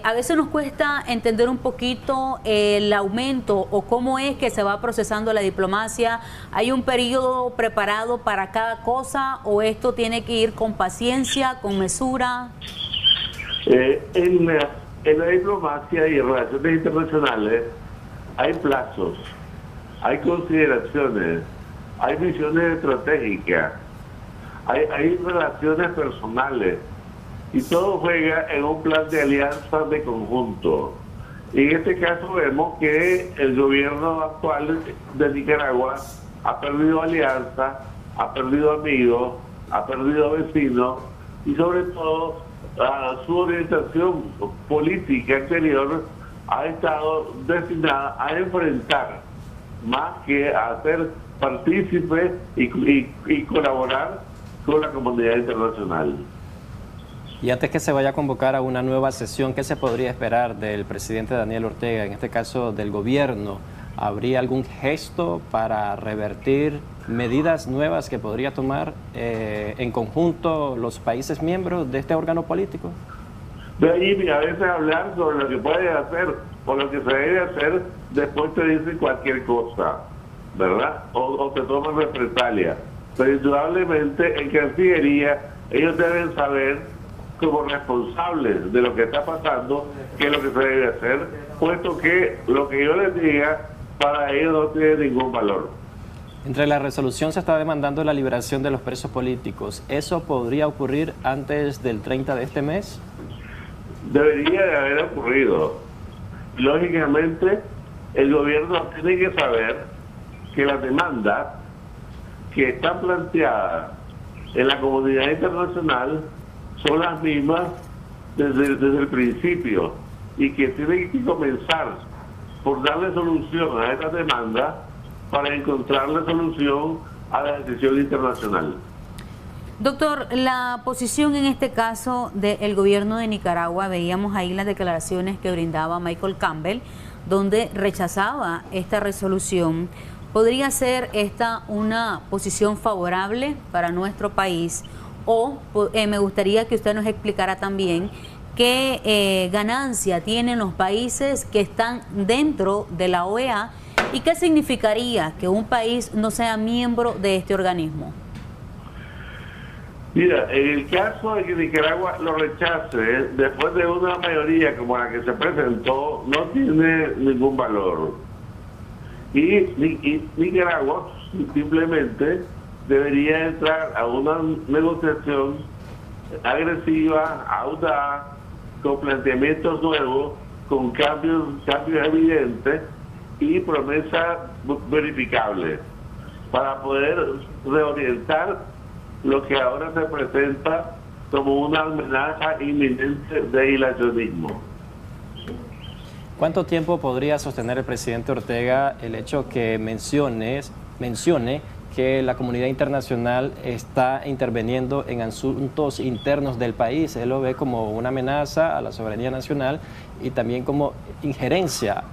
a veces nos cuesta entender un poquito el aumento o cómo es que se va procesando la diplomacia. ¿Hay un periodo preparado para cada cosa o esto tiene que ir con paciencia, con mesura? En la diplomacia y en relaciones internacionales hay plazos, hay consideraciones, hay visiones estratégicas, hay relaciones personales y todo juega en un plan de alianza de conjunto. Y en este caso vemos que el gobierno actual de Nicaragua ha perdido alianza, ha perdido amigos, ha perdido vecinos y sobre todo su orientación política exterior ha estado destinada a enfrentar más que a ser partícipe y colaborar con la comunidad internacional. Y antes que se vaya a convocar a una nueva sesión, ¿qué se podría esperar del presidente Daniel Ortega, en este caso del gobierno, ¿Habría algún gesto para revertir medidas nuevas que podría tomar en conjunto los países miembros de este órgano político? De ahí a veces hablar sobre lo que puede hacer o lo que se debe hacer, después te dicen cualquier cosa, ¿verdad? O te toman represalia. Pero indudablemente en Cancillería ellos deben saber, como responsables de lo que está pasando, qué es lo que se debe hacer, puesto que lo que yo les diga para ellos no tiene ningún valor. Entre la resolución se está demandando la liberación de los presos políticos. ¿Eso podría ocurrir antes del 30 de este mes? Debería de haber ocurrido. Lógicamente, el gobierno tiene que saber que las demandas que están planteadas en la comunidad internacional son las mismas desde el principio y que tienen que comenzar por darle solución a estas demandas para encontrarle solución a la decisión internacional. Doctor, la posición en este caso del gobierno de Nicaragua, veíamos ahí las declaraciones que brindaba Michael Campbell, donde rechazaba esta resolución. ¿Podría ser esta una posición favorable para nuestro país? O me gustaría que usted nos explicara también qué ganancia tienen los países que están dentro de la OEA y qué significaría que un país no sea miembro de este organismo. Mira, en el caso de que Nicaragua lo rechace, después de una mayoría como la que se presentó, no tiene ningún valor. Y Nicaragua simplemente debería entrar a una negociación agresiva, audaz, con planteamientos nuevos, con cambios evidentes y promesas verificables, para poder reorientar lo que ahora se presenta como una amenaza inminente de aislacionismo. ¿Cuánto tiempo podría sostener el presidente Ortega el hecho que mencione que la comunidad internacional está interviniendo en asuntos internos del país? Él lo ve como una amenaza a la soberanía nacional y también como injerencia.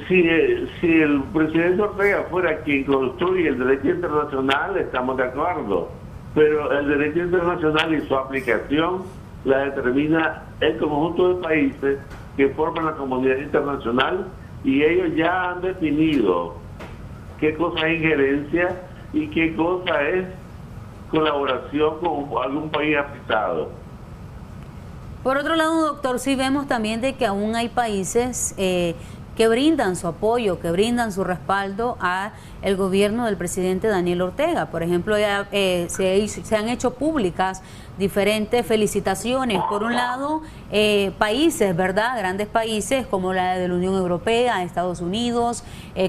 Si el presidente Ortega fuera quien construye el derecho internacional, estamos de acuerdo, pero el derecho internacional y su aplicación la determina el conjunto de países que forman la comunidad internacional, y ellos ya han definido qué cosa es injerencia y qué cosa es colaboración con algún país afectado. Por otro lado, doctor, sí vemos también de que aún hay países que brindan su apoyo, que brindan su respaldo a el gobierno del presidente Daniel Ortega. Por ejemplo, ya, se han hecho públicas diferentes felicitaciones. Por un lado, países, ¿verdad? Grandes países como la de la Unión Europea, Estados Unidos,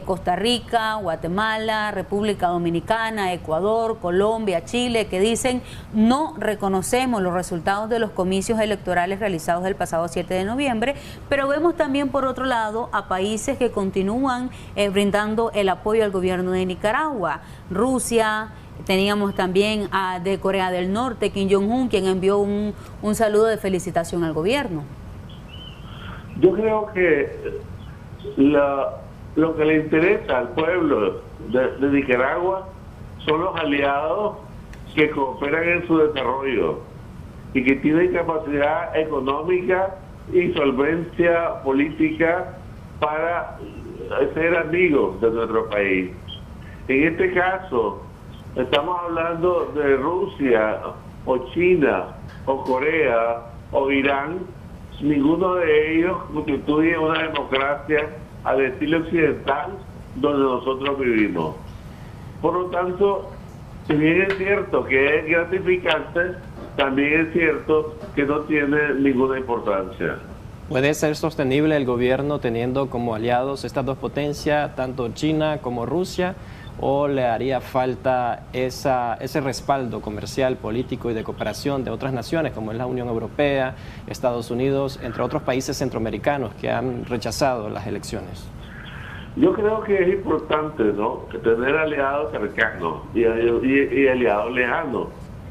Costa Rica, Guatemala, República Dominicana, Ecuador, Colombia, Chile, que dicen no reconocemos los resultados de los comicios electorales realizados el pasado 7 de noviembre, pero vemos también por otro lado a países que continúan brindando el apoyo al gobierno de Nicaragua. Rusia, teníamos también de Corea del Norte, Kim Jong-un, quien envió un saludo de felicitación al gobierno. Yo creo que lo que le interesa al pueblo de Nicaragua son los aliados que cooperan en su desarrollo y que tienen capacidad económica y solvencia política para ser amigos de nuestro país. En este caso, estamos hablando de Rusia o China o Corea o Irán. Ninguno de ellos constituye una democracia al estilo occidental donde nosotros vivimos. Por lo tanto, si bien es cierto que es gratificante, también es cierto que no tiene ninguna importancia. ¿Puede ser sostenible el gobierno teniendo como aliados estas dos potencias, tanto China como Rusia, o le haría falta ese respaldo comercial, político y de cooperación de otras naciones como es la Unión Europea, Estados Unidos, entre otros países centroamericanos que han rechazado las elecciones? Yo creo que es importante, ¿no?, tener aliados cercanos y aliados lejanos.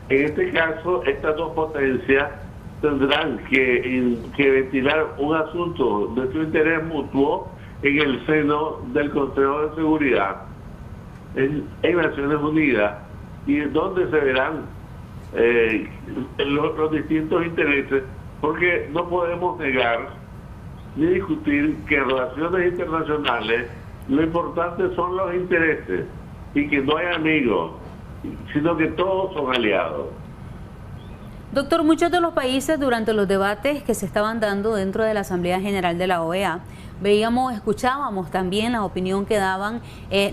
En este caso, estas dos potencias tendrán que ventilar un asunto de su interés mutuo en el seno del Consejo de Seguridad en Naciones Unidas, y donde se verán los distintos intereses, porque no podemos negar ni discutir que en relaciones internacionales lo importante son los intereses y que no hay amigos, sino que todos son aliados. Doctor, muchos de los países durante los debates que se estaban dando dentro de la Asamblea General de la OEA, escuchábamos también la opinión que daban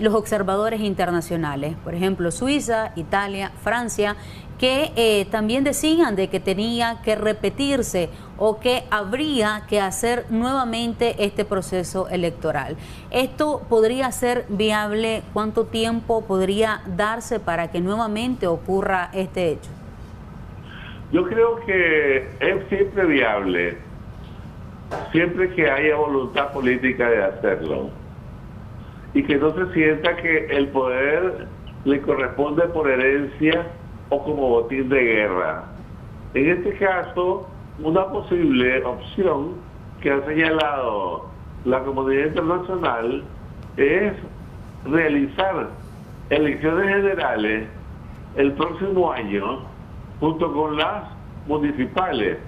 los observadores internacionales, por ejemplo Suiza, Italia, Francia, que también decían de que tenía que repetirse o que habría que hacer nuevamente este proceso electoral. ¿Esto podría ser viable? ¿Cuánto tiempo podría darse para que nuevamente ocurra este hecho? Yo creo que es siempre viable, siempre que haya voluntad política de hacerlo y que no se sienta que el poder le corresponde por herencia o como botín de guerra. En este caso, una posible opción que ha señalado la comunidad internacional es realizar elecciones generales el próximo año junto con las municipales,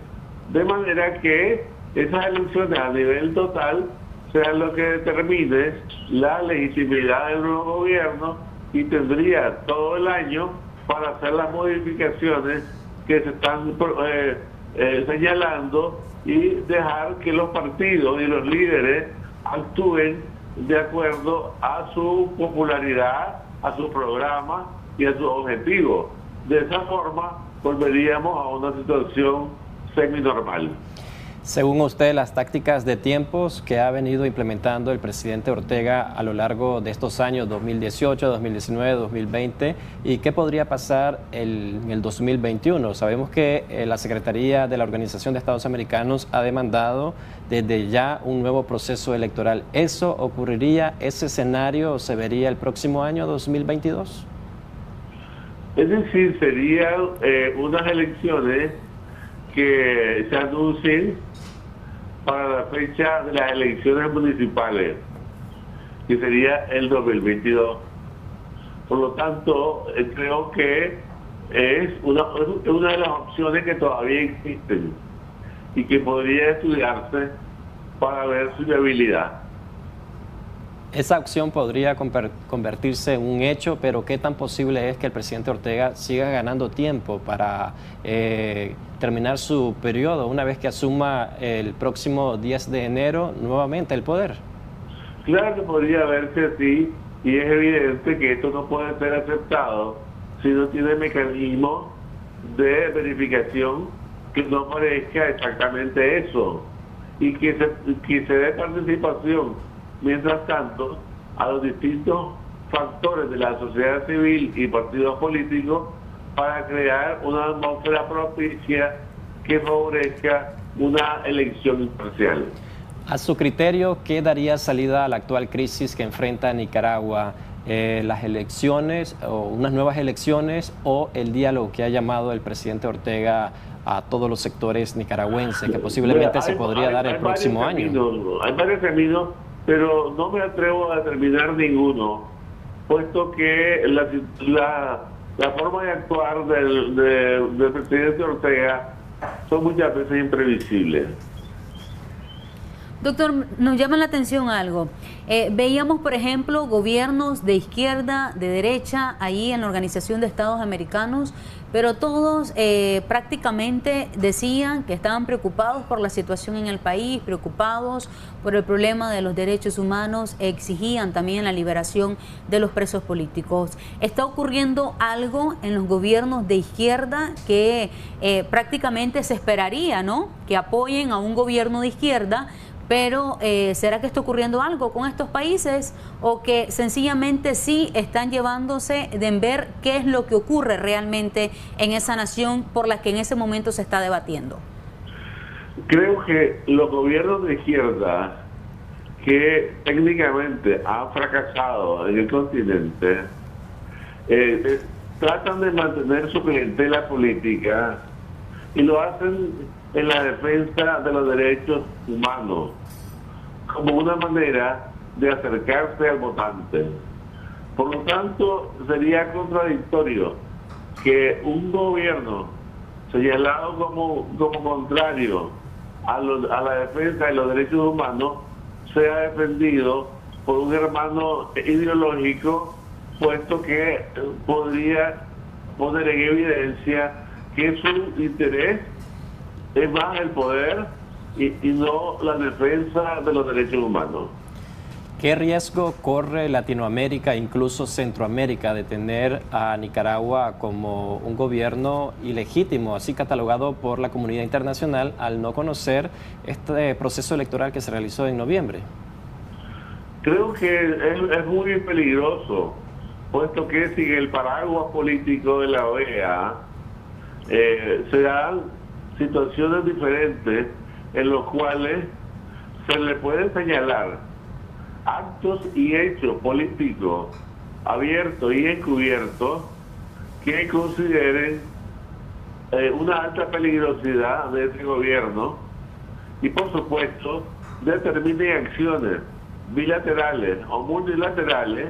de manera que esas elecciones a nivel total sean lo que determine la legitimidad del nuevo gobierno, y tendría todo el año para hacer las modificaciones que se están señalando y dejar que los partidos y los líderes actúen de acuerdo a su popularidad, a su programa y a sus objetivos. De esa forma volveríamos a una situación seminormal. Según usted, las tácticas de tiempos que ha venido implementando el presidente Ortega a lo largo de estos años 2018, 2019, 2020, ¿y qué podría pasar en el 2021? Sabemos que la Secretaría de la Organización de Estados Americanos ha demandado desde ya un nuevo proceso electoral. ¿Eso ocurriría? ¿Ese escenario se vería el próximo año 2022? Es decir, serían unas elecciones que se anuncien para la fecha de las elecciones municipales, que sería el 2022. Por lo tanto, creo que es una de las opciones que todavía existen y que podría estudiarse para ver su viabilidad. Esa opción podría convertirse en un hecho, pero ¿qué tan posible es que el presidente Ortega siga ganando tiempo para terminar su periodo una vez que asuma el próximo 10 de enero nuevamente el poder? Claro que podría verse así, y es evidente que esto no puede ser aceptado si no tiene mecanismos de verificación que no parezca exactamente eso, y que se dé participación mientras tanto a los distintos factores de la sociedad civil y partidos políticos para crear una atmósfera propicia que favorezca una elección imparcial. A su criterio, ¿qué daría salida a la actual crisis que enfrenta Nicaragua? ¿Las elecciones o unas nuevas elecciones o el diálogo que ha llamado el presidente Ortega a todos los sectores nicaragüenses, que posiblemente se podría dar el próximo año? Hay varios caminos, pero no me atrevo a determinar ninguno, puesto que la forma de actuar del presidente Ortega son muchas veces imprevisibles. Doctor, nos llama la atención algo. Veíamos, por ejemplo, gobiernos de izquierda, de derecha, ahí en la Organización de Estados Americanos, pero todos prácticamente decían que estaban preocupados por la situación en el país, preocupados por el problema de los derechos humanos, exigían también la liberación de los presos políticos. ¿Está ocurriendo algo en los gobiernos de izquierda que prácticamente se esperaría, ¿no?, que apoyen a un gobierno de izquierda? Pero ¿será que está ocurriendo algo con estos países o que sencillamente sí están llevándose de ver qué es lo que ocurre realmente en esa nación por la que en ese momento se está debatiendo? Creo que los gobiernos de izquierda que técnicamente han fracasado en el continente tratan de mantener su clientela política y lo hacen en la defensa de los derechos humanos, como una manera de acercarse al votante. Por lo tanto, sería contradictorio que un gobierno señalado como contrario a la defensa de los derechos humanos sea defendido por un hermano ideológico, puesto que podría poner en evidencia que su interés es más el poder y no la defensa de los derechos humanos. ¿Qué riesgo corre Latinoamérica, incluso Centroamérica, de tener a Nicaragua como un gobierno ilegítimo, así catalogado por la comunidad internacional, al no conocer este proceso electoral que se realizó en noviembre? Creo que es muy peligroso, puesto que sin el paraguas político de la OEA se dan situaciones diferentes en los cuales se le puede señalar actos y hechos políticos abiertos y encubiertos que consideren una alta peligrosidad de ese gobierno y, por supuesto, determinen acciones bilaterales o multilaterales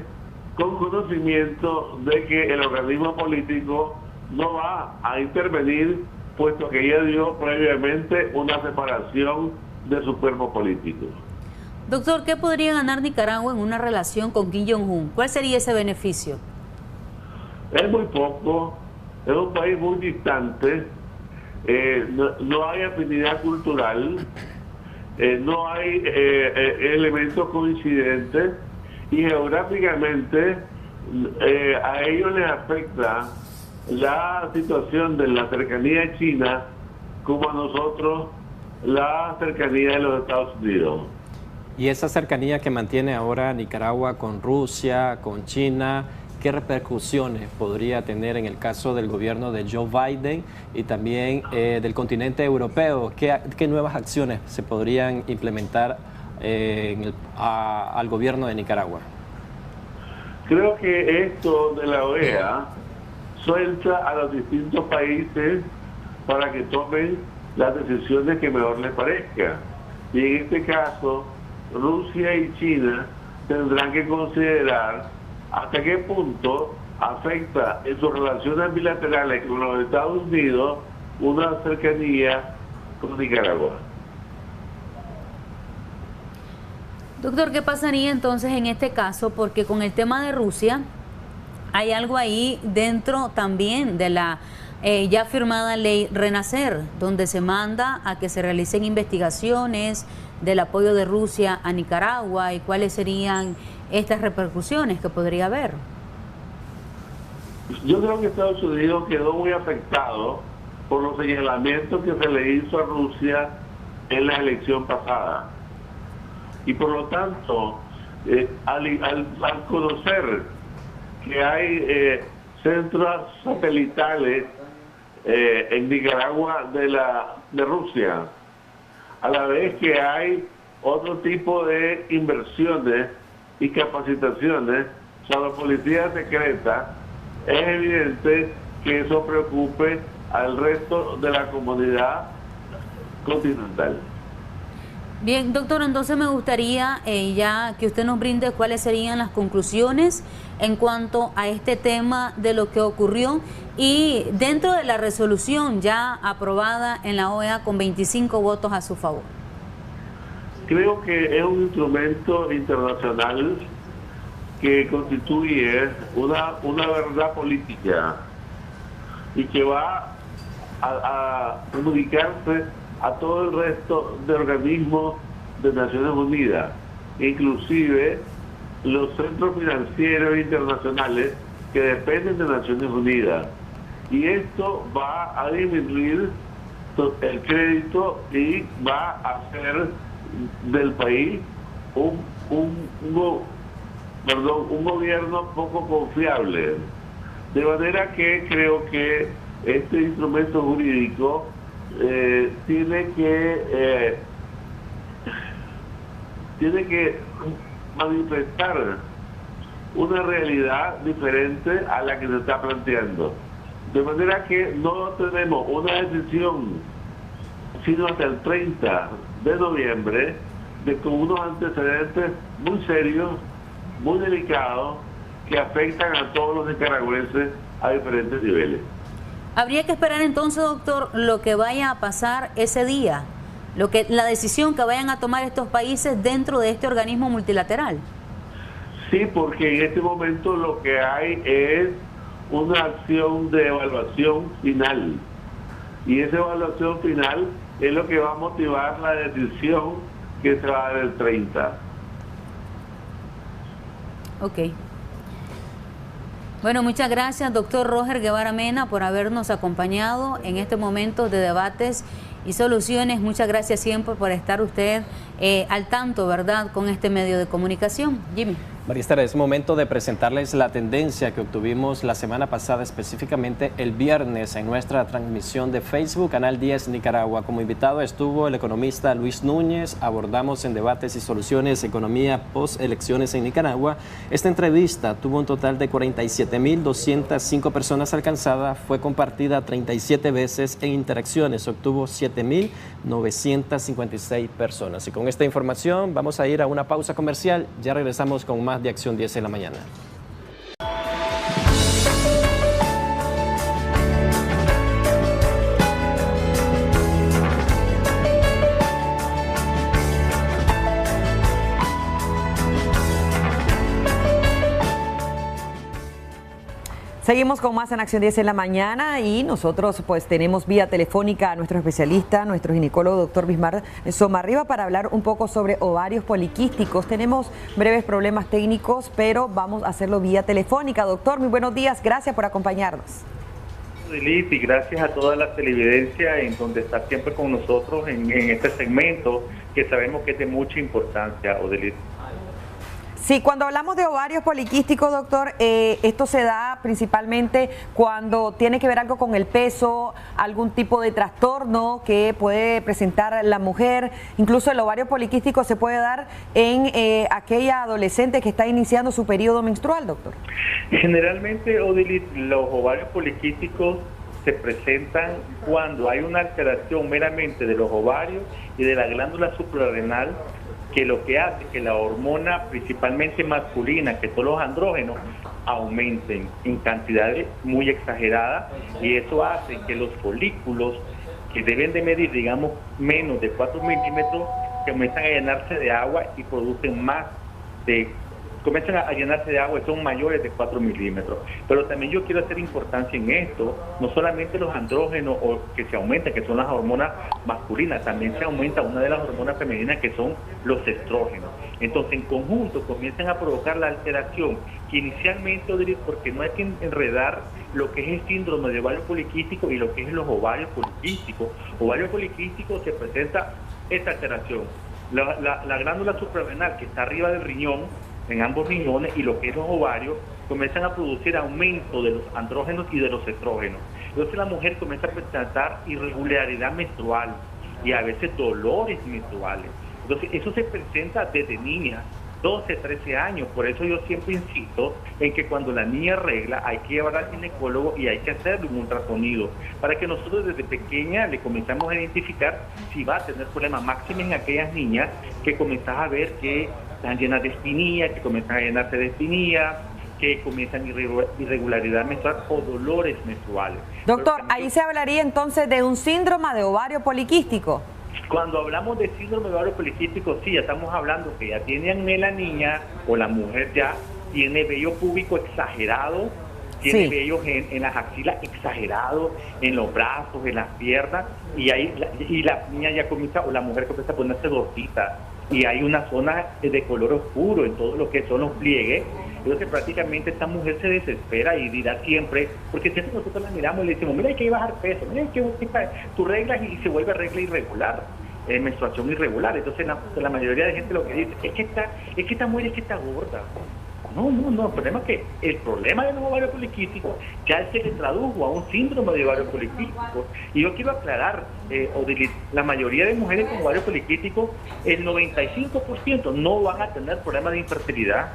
con conocimiento de que el organismo político no va a intervenir, puesto que ya dio previamente una separación de su cuerpo político. Doctor, ¿qué podría ganar Nicaragua en una relación con Kim Jong-un? ¿Cuál sería ese beneficio? Es muy poco, es un país muy distante, no hay afinidad cultural, no hay elementos coincidentes y geográficamente a ellos les afecta la situación de la cercanía de China como a nosotros la cercanía de los Estados Unidos. Y esa cercanía que mantiene ahora Nicaragua con Rusia, con China, ¿qué repercusiones podría tener en el caso del gobierno de Joe Biden y también del continente europeo? ¿Qué nuevas acciones se podrían implementar al gobierno de Nicaragua? Creo que esto de la OEA suelta a los distintos países para que tomen las decisiones que mejor les parezca. Y en este caso, Rusia y China tendrán que considerar hasta qué punto afecta en sus relaciones bilaterales con los Estados Unidos una cercanía con Nicaragua. Doctor, ¿qué pasaría entonces en este caso? Porque con el tema de Rusia hay algo ahí dentro también de la ya firmada ley Renacer, donde se manda a que se realicen investigaciones del apoyo de Rusia a Nicaragua y cuáles serían estas repercusiones que podría haber. Yo creo que Estados Unidos quedó muy afectado por los señalamientos que se le hizo a Rusia en la elección pasada. Y por lo tanto, al conocer que hay centros satelitales en Nicaragua de Rusia, a la vez que hay otro tipo de inversiones y capacitaciones sobre policía secreta, es evidente que eso preocupe al resto de la comunidad continental. Bien, doctor, entonces me gustaría ya que usted nos brinde cuáles serían las conclusiones en cuanto a este tema de lo que ocurrió y dentro de la resolución ya aprobada en la OEA con 25 votos a su favor. Creo que es un instrumento internacional que constituye una verdad política y que va a comunicarse a todo el resto de organismos de Naciones Unidas, inclusive los centros financieros internacionales que dependen de Naciones Unidas. Y esto va a disminuir el crédito y va a hacer del país un gobierno poco confiable. De manera que creo que este instrumento jurídico tiene que manifestar una realidad diferente a la que se está planteando. De manera que no tenemos una decisión sino hasta el 30 de noviembre, con unos antecedentes muy serios, muy delicados, que afectan a todos los nicaragüenses a diferentes niveles. Habría que esperar entonces, doctor, lo que vaya a pasar ese día, la decisión que vayan a tomar estos países dentro de este organismo multilateral. Sí, porque en este momento lo que hay es una acción de evaluación final. Y esa evaluación final es lo que va a motivar la decisión que se va a dar el 30. Ok. Bueno, muchas gracias, doctor Roger Guevara Mena, por habernos acompañado en este momento de debates y soluciones. Muchas gracias siempre por estar usted al tanto, ¿verdad?, con este medio de comunicación. Jimmy. María Esther, es momento de presentarles la tendencia que obtuvimos la semana pasada, específicamente el viernes, en nuestra transmisión de Facebook, Canal 10 Nicaragua. Como invitado estuvo el economista Luis Núñez. Abordamos en debates y soluciones economía post-elecciones en Nicaragua. Esta entrevista tuvo un total de 47.205 personas alcanzadas, fue compartida 37 veces en interacciones, obtuvo 7.956 personas. Y con esta información vamos a ir a una pausa comercial. Ya regresamos con más de Acción 10 en la mañana. Seguimos con más en Acción 10 en la mañana y nosotros pues tenemos vía telefónica a nuestro especialista, nuestro ginecólogo doctor Bismar Somarriba, para hablar un poco sobre ovarios poliquísticos. Tenemos breves problemas técnicos, pero vamos a hacerlo vía telefónica. Doctor, muy buenos días, gracias por acompañarnos. Y gracias a toda la televidencia en donde está siempre con nosotros en este segmento que sabemos que es de mucha importancia, Odelit. Sí, cuando hablamos de ovarios poliquísticos, doctor, esto se da principalmente cuando tiene que ver algo con el peso, algún tipo de trastorno que puede presentar la mujer. Incluso el ovario poliquístico se puede dar en aquella adolescente que está iniciando su periodo menstrual, doctor. Generalmente, Odilit, los ovarios poliquísticos se presentan cuando hay una alteración meramente de los ovarios y de la glándula suprarrenal, que lo que hace que la hormona principalmente masculina, que son los andrógenos, aumenten en cantidades muy exageradas, y eso hace que los folículos, que deben de medir, digamos, menos de 4 milímetros, comienzan a llenarse de agua y producen más comienzan a llenarse de agua y son mayores de 4 milímetros. Pero también yo quiero hacer importancia en esto, no solamente los andrógenos que se aumentan, que son las hormonas masculinas, también se aumenta una de las hormonas femeninas, que son los estrógenos. Entonces, en conjunto comienzan a provocar la alteración, que inicialmente, porque no hay que enredar lo que es el síndrome de ovario poliquístico y lo que es los ovarios poliquísticos. Ovario poliquístico se presenta esta alteración. La glándula suprarrenal, que está arriba del riñón, en ambos riñones, y lo que es los ovarios, comienzan a producir aumento de los andrógenos y de los estrógenos. Entonces la mujer comienza a presentar irregularidad menstrual y a veces dolores menstruales. Entonces eso se presenta desde niña, 12, 13 años. Por eso yo siempre insisto en que cuando la niña regla hay que llevar al ginecólogo y hay que hacerle un ultrasonido para que nosotros desde pequeña le comenzamos a identificar si va a tener problemas, máximo en aquellas niñas que comenzás a ver que están llenas de espinilla, que comienzan a llenarse de espinilla, que comienzan irregularidad menstrual o dolores menstruales. Doctor, ahí se hablaría entonces de un síndrome de ovario poliquístico. Cuando hablamos de síndrome de ovario poliquístico, sí, ya estamos hablando que ya tiene acné la niña o la mujer, ya tiene vello púbico exagerado, tiene vellos en las axilas exagerado, en los brazos, en las piernas, y la niña ya comienza, o la mujer comienza a ponerse gordita, y hay una zona de color oscuro en todo lo que son los pliegues. Entonces prácticamente esta mujer se desespera y dirá siempre, porque siempre nosotros la miramos y le decimos, mira, hay que bajar peso, mira, hay que tu regla, y se vuelve regla irregular, menstruación irregular. Entonces la mayoría de gente lo que dice es que esta mujer es que está gorda. No, el problema es que el problema de los ovarios poliquísticos ya se le tradujo a un síndrome de ovario poliquístico. Y yo quiero aclarar, Odilit, la mayoría de mujeres con ovario poliquístico, el 95% no van a tener problemas de infertilidad.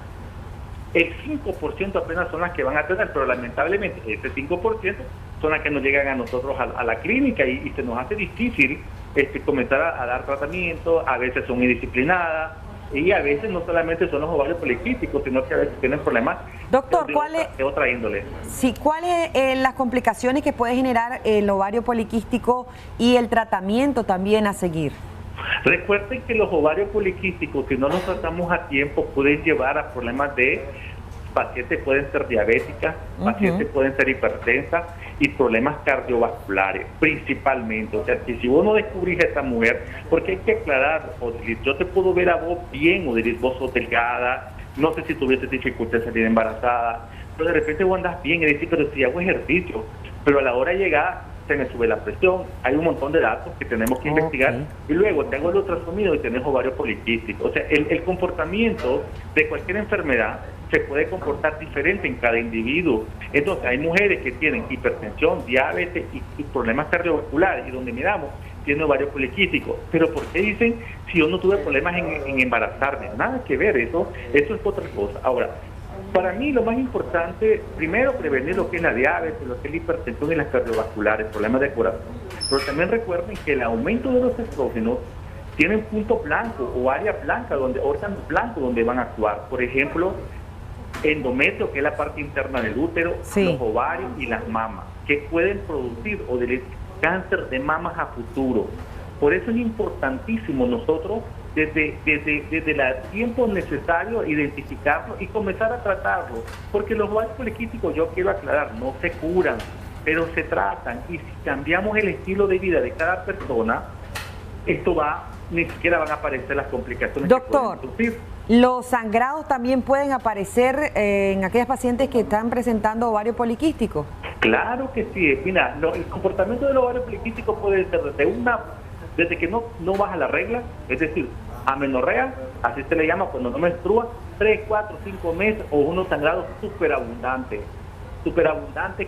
El 5% apenas son las que van a tener, pero lamentablemente ese 5% son las que nos llegan a nosotros a la clínica, y se nos hace difícil comenzar a dar tratamiento. A veces son indisciplinadas y a veces no solamente son los ovarios poliquísticos, sino que a veces tienen problemas Doctor, de otra índole. Sí, ¿cuáles las complicaciones que puede generar el ovario poliquístico y el tratamiento también a seguir? Recuerden que los ovarios poliquísticos, si no los tratamos a tiempo, pueden llevar a problemas de pacientes pueden ser diabéticas, pacientes pueden ser hipertensas y problemas cardiovasculares principalmente. O sea, que si vos no descubrís a esta mujer, porque hay que aclarar, Odilis, yo te puedo ver a vos bien, Odilis, vos sos delgada, no sé si tuvieses dificultad de salir embarazada, pero de repente vos andás bien y decís, pero si hago ejercicio, pero a la hora de llegar se me sube la presión, hay un montón de datos que tenemos que investigar, y luego te hago el ultrasonido y tenés ovario poliquístico. O sea, el comportamiento de cualquier enfermedad se puede comportar diferente en cada individuo. Entonces hay mujeres que tienen hipertensión, diabetes y problemas cardiovasculares, y donde miramos tiene ovario poliquístico. Pero ¿por qué dicen si yo no tuve problemas en embarazarme? Nada que ver, eso es otra cosa. Ahora, para mí lo más importante, primero prevenir lo que es la diabetes, lo que es la hipertensión y las cardiovasculares, problemas de corazón. Pero también recuerden que el aumento de los estrógenos tienen puntos blancos o áreas blancas, órganos blancos donde van a actuar. Por ejemplo, endometrio, que es la parte interna del útero, los ovarios y las mamas, que pueden producir o del cáncer de mamas a futuro. Por eso es importantísimo nosotros desde el tiempo necesario identificarlo y comenzar a tratarlo, porque los ovarios poliquísticos, yo quiero aclarar, no se curan, pero se tratan, y si cambiamos el estilo de vida de cada persona, ni siquiera van a aparecer las complicaciones. Doctor, que pueden surgir. ¿Los sangrados también pueden aparecer en aquellas pacientes que están presentando ovario poliquístico? Claro que sí. Mira, el comportamiento del ovario poliquístico puede ser desde que no baja la regla, es decir, amenorrea, así se le llama cuando no menstrua, 3, 4, 5 meses, o unos sangrados superabundantes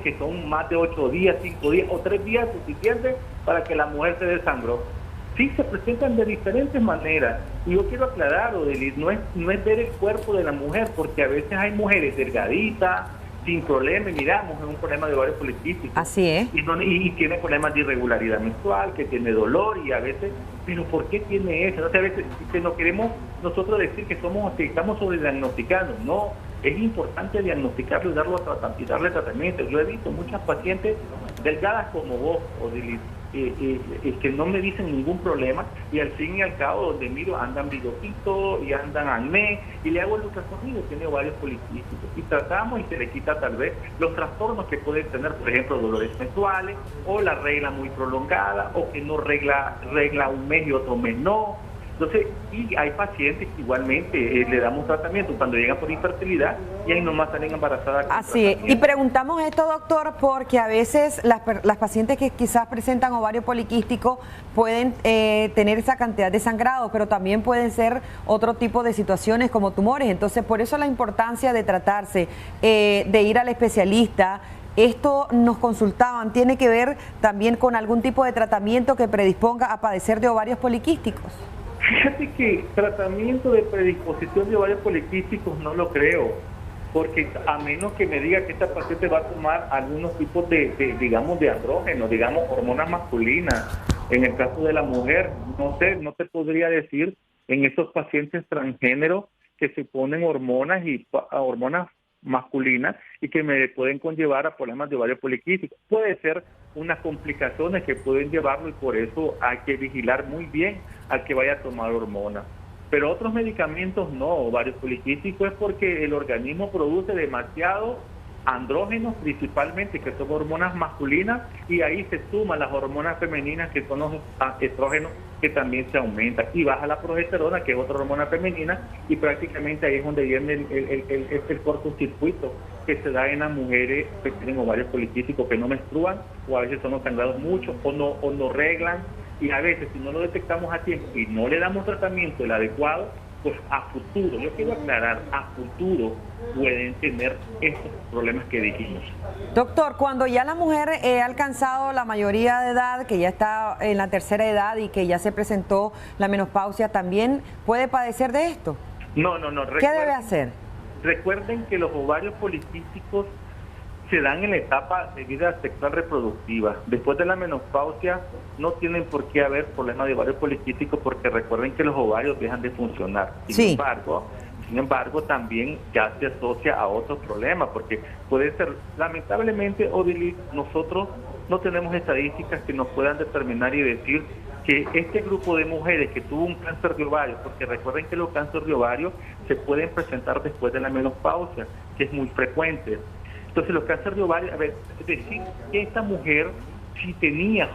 que son más de 8 días, 5 días o 3 días suficientes para que la mujer se desangró. Sí, se presentan de diferentes maneras. Y yo quiero aclarar, Odilis, no es ver el cuerpo de la mujer, porque a veces hay mujeres delgaditas, sin problema, y miramos, es un problema de ovario poliquístico. Así es. Y tiene problemas de irregularidad menstrual, que tiene dolor, y a veces, ¿pero por qué tiene eso? Entonces, a veces que no queremos nosotros decir que estamos sobrediagnosticando. No, es importante diagnosticarlo y darle tratamiento. Yo he visto muchas pacientes delgadas como vos, Odilis, que no me dicen ningún problema, y al fin y al cabo donde miro andan bigotitos y andan acné, y le hago el ultrasonido, tiene ovarios poliquísticos, y tratamos y se le quita tal vez los trastornos que pueden tener, por ejemplo, dolores menstruales, o la regla muy prolongada, o que no regla un mes y otro mes no. Entonces, y hay pacientes que igualmente le damos tratamiento cuando llegan por infertilidad y ahí nomás salen embarazadas. Así es. Y preguntamos esto, doctor, porque a veces las pacientes que quizás presentan ovario poliquístico pueden tener esa cantidad de sangrado, pero también pueden ser otro tipo de situaciones como tumores. Entonces, por eso la importancia de tratarse, de ir al especialista. Esto nos consultaban, ¿tiene que ver también con algún tipo de tratamiento que predisponga a padecer de ovarios poliquísticos? Fíjate que tratamiento de predisposición de ovarios poliquísticos no lo creo, porque a menos que me diga que esta paciente va a tomar algunos tipos de andrógenos, digamos hormonas masculinas. En el caso de la mujer, no te podría decir en esos pacientes transgénero que se ponen hormonas masculinas y que me pueden conllevar a problemas de ovario poliquístico. Puede ser unas complicaciones que pueden llevarlo, y por eso hay que vigilar muy bien al que vaya a tomar hormonas. Pero otros medicamentos no, ovario poliquístico es porque el organismo produce demasiado andrógenos principalmente, que son hormonas masculinas, y ahí se suman las hormonas femeninas, que son los estrógenos, que también se aumentan, y baja la progesterona, que es otra hormona femenina, y prácticamente ahí es donde viene el cortocircuito que se da en las mujeres que tienen ovarios poliquísticos, que no menstruan, o a veces son sangrados mucho, o no reglan, y a veces si no lo detectamos a tiempo y no le damos tratamiento el adecuado, pues a futuro, yo quiero aclarar, a futuro pueden tener estos problemas que dijimos. Doctor, cuando ya la mujer ha alcanzado la mayoría de edad, que ya está en la tercera edad y que ya se presentó la menopausia, ¿también puede padecer de esto? No. ¿Qué debe hacer? Recuerden que los ovarios poliquísticos se dan en la etapa de vida sexual reproductiva. Después de la menopausia no tienen por qué haber problemas de ovarios poliquísticos, porque recuerden que los ovarios dejan de funcionar. Sin embargo, también ya se asocia a otros problemas, porque puede ser, lamentablemente, Odilis, nosotros no tenemos estadísticas que nos puedan determinar y decir que este grupo de mujeres que tuvo un cáncer de ovario, porque recuerden que los cánceres de ovario se pueden presentar después de la menopausia, que es muy frecuente. Entonces los cánceres de ovario, a ver, es decir, que esta mujer, si tenía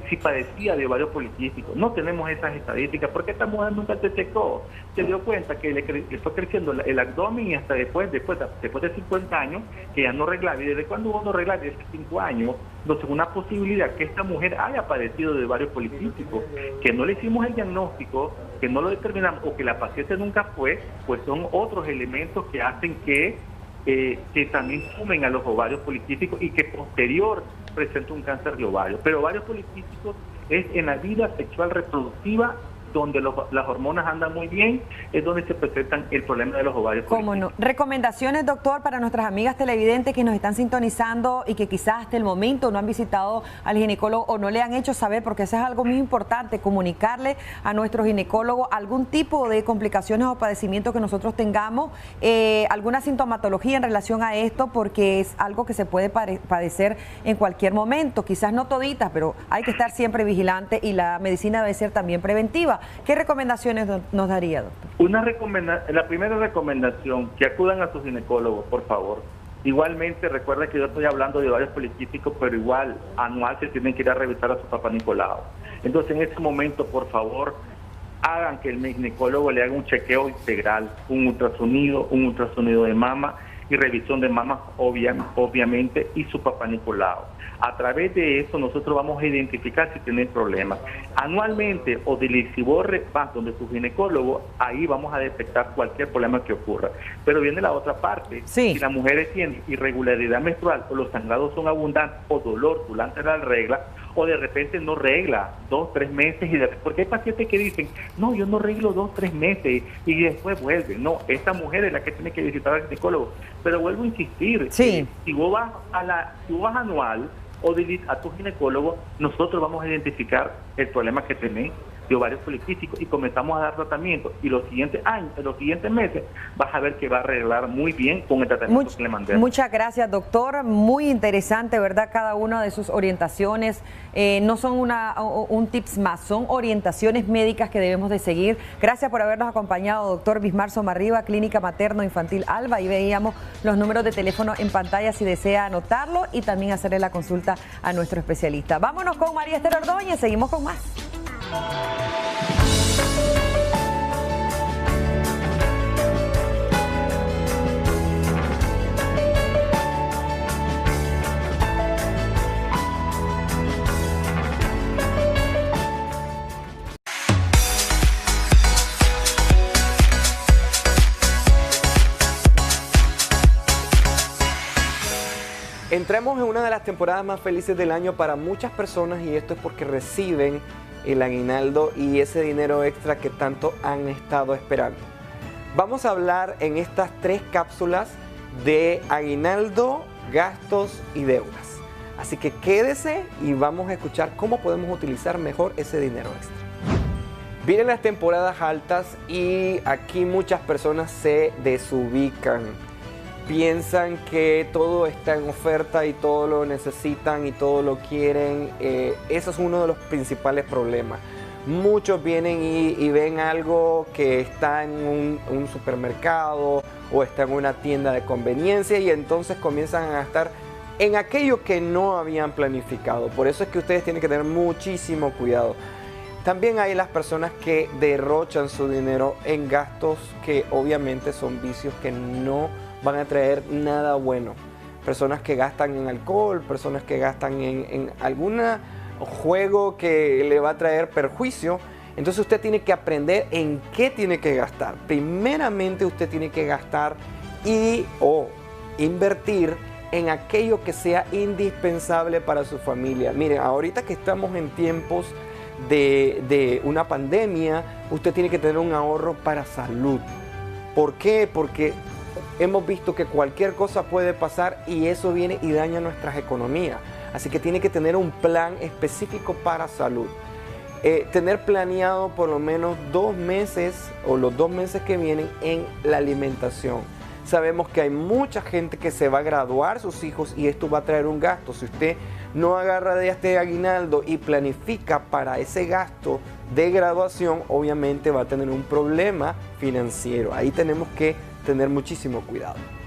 si padecía de ovario poliquístico, no tenemos esas estadísticas, porque esta mujer nunca se checó, se dio cuenta que le fue creciendo el abdomen y hasta después de 50 años, que ya no arreglaba, y desde cuando uno arregla, desde 5 años, entonces una posibilidad que esta mujer haya padecido de ovario poliquístico, que no le hicimos el diagnóstico, que no lo determinamos, o que la paciente nunca fue, pues son otros elementos que hacen que también sumen a los ovarios poliquísticos y que posterior presenta un cáncer de ovario. Pero ovarios poliquísticos es en la vida sexual reproductiva, donde las hormonas andan muy bien, es donde se presentan el problema de los ovarios poliquísticos. ¿Cómo no? Recomendaciones, doctor, para nuestras amigas televidentes que nos están sintonizando y que quizás hasta el momento no han visitado al ginecólogo o no le han hecho saber, porque eso es algo muy importante, comunicarle a nuestro ginecólogo algún tipo de complicaciones o padecimientos que nosotros tengamos, alguna sintomatología en relación a esto, porque es algo que se puede padecer en cualquier momento, quizás no toditas, pero hay que estar siempre vigilante y la medicina debe ser también preventiva. ¿Qué recomendaciones nos daría, doctor? La primera recomendación, que acudan a su ginecólogo, por favor. Igualmente, recuerda que yo estoy hablando de ovarios poliquísticos, pero igual, anual se tienen que ir a revisar a su Papá Nicolau. Entonces, en este momento, por favor, hagan que el ginecólogo le haga un chequeo integral, un ultrasonido de mama y revisión de mama, obviamente, y su Papá Nicolau. A través de eso nosotros vamos a identificar si tienen problemas. Anualmente, o si vos vas donde tu ginecólogo, ahí vamos a detectar cualquier problema que ocurra. Pero viene la otra parte. Si las mujeres tienen irregularidad menstrual, o los sangrados son abundantes, o dolor durante la regla, o de repente no regla 2, 3 meses, porque hay pacientes que dicen, no, yo no reglo 2, 3 meses y después vuelve. No, esta mujer es la que tiene que visitar al ginecólogo. Pero vuelvo a insistir, si vos vas anual o a tu ginecólogo, nosotros vamos a identificar el problema que tenés de ovarios poliquísticos y comenzamos a dar tratamiento, y los siguientes años, los siguientes meses vas a ver que va a arreglar muy bien con el tratamiento que le mandé. Muchas gracias, doctor, muy interesante, ¿verdad? Cada una de sus orientaciones no son un tips más, son orientaciones médicas que debemos de seguir. Gracias por habernos acompañado, doctor Bismar Somarriba, Clínica Materno Infantil Alba, y veíamos los números de teléfono en pantalla si desea anotarlo y también hacerle la consulta a nuestro especialista. Vámonos con María Esther Ordóñez, seguimos con más. Entramos en una de las temporadas más felices del año para muchas personas, y esto es porque reciben el aguinaldo y ese dinero extra que tanto han estado esperando. Vamos a hablar en estas 3 cápsulas de aguinaldo, gastos y deudas. Así que quédese y vamos a escuchar cómo podemos utilizar mejor ese dinero extra. Vienen las temporadas altas y aquí muchas personas se desubican. Piensan que todo está en oferta y todo lo necesitan y todo lo quieren. Eso es uno de los principales problemas. Muchos vienen y ven algo que está en un supermercado o está en una tienda de conveniencia, y entonces comienzan a gastar en aquello que no habían planificado. Por eso es que ustedes tienen que tener muchísimo cuidado. También hay las personas que derrochan su dinero en gastos que obviamente son vicios que no van a traer nada bueno. Personas que gastan en alcohol, personas que gastan en algún juego que le va a traer perjuicio. Entonces usted tiene que aprender en qué tiene que gastar. Primeramente usted tiene que gastar o invertir en aquello que sea indispensable para su familia. Miren, ahorita que estamos en tiempos de una pandemia, usted tiene que tener un ahorro para salud. ¿Por qué? Porque hemos visto que cualquier cosa puede pasar y eso viene y daña nuestras economías. Así que tiene que tener un plan específico para salud. Tener planeado por lo menos 2 meses o los 2 meses que vienen en la alimentación. Sabemos que hay mucha gente que se va a graduar sus hijos y esto va a traer un gasto. Si usted no agarra de este aguinaldo y planifica para ese gasto de graduación, obviamente va a tener un problema financiero. Ahí tenemos que tener muchísimo cuidado.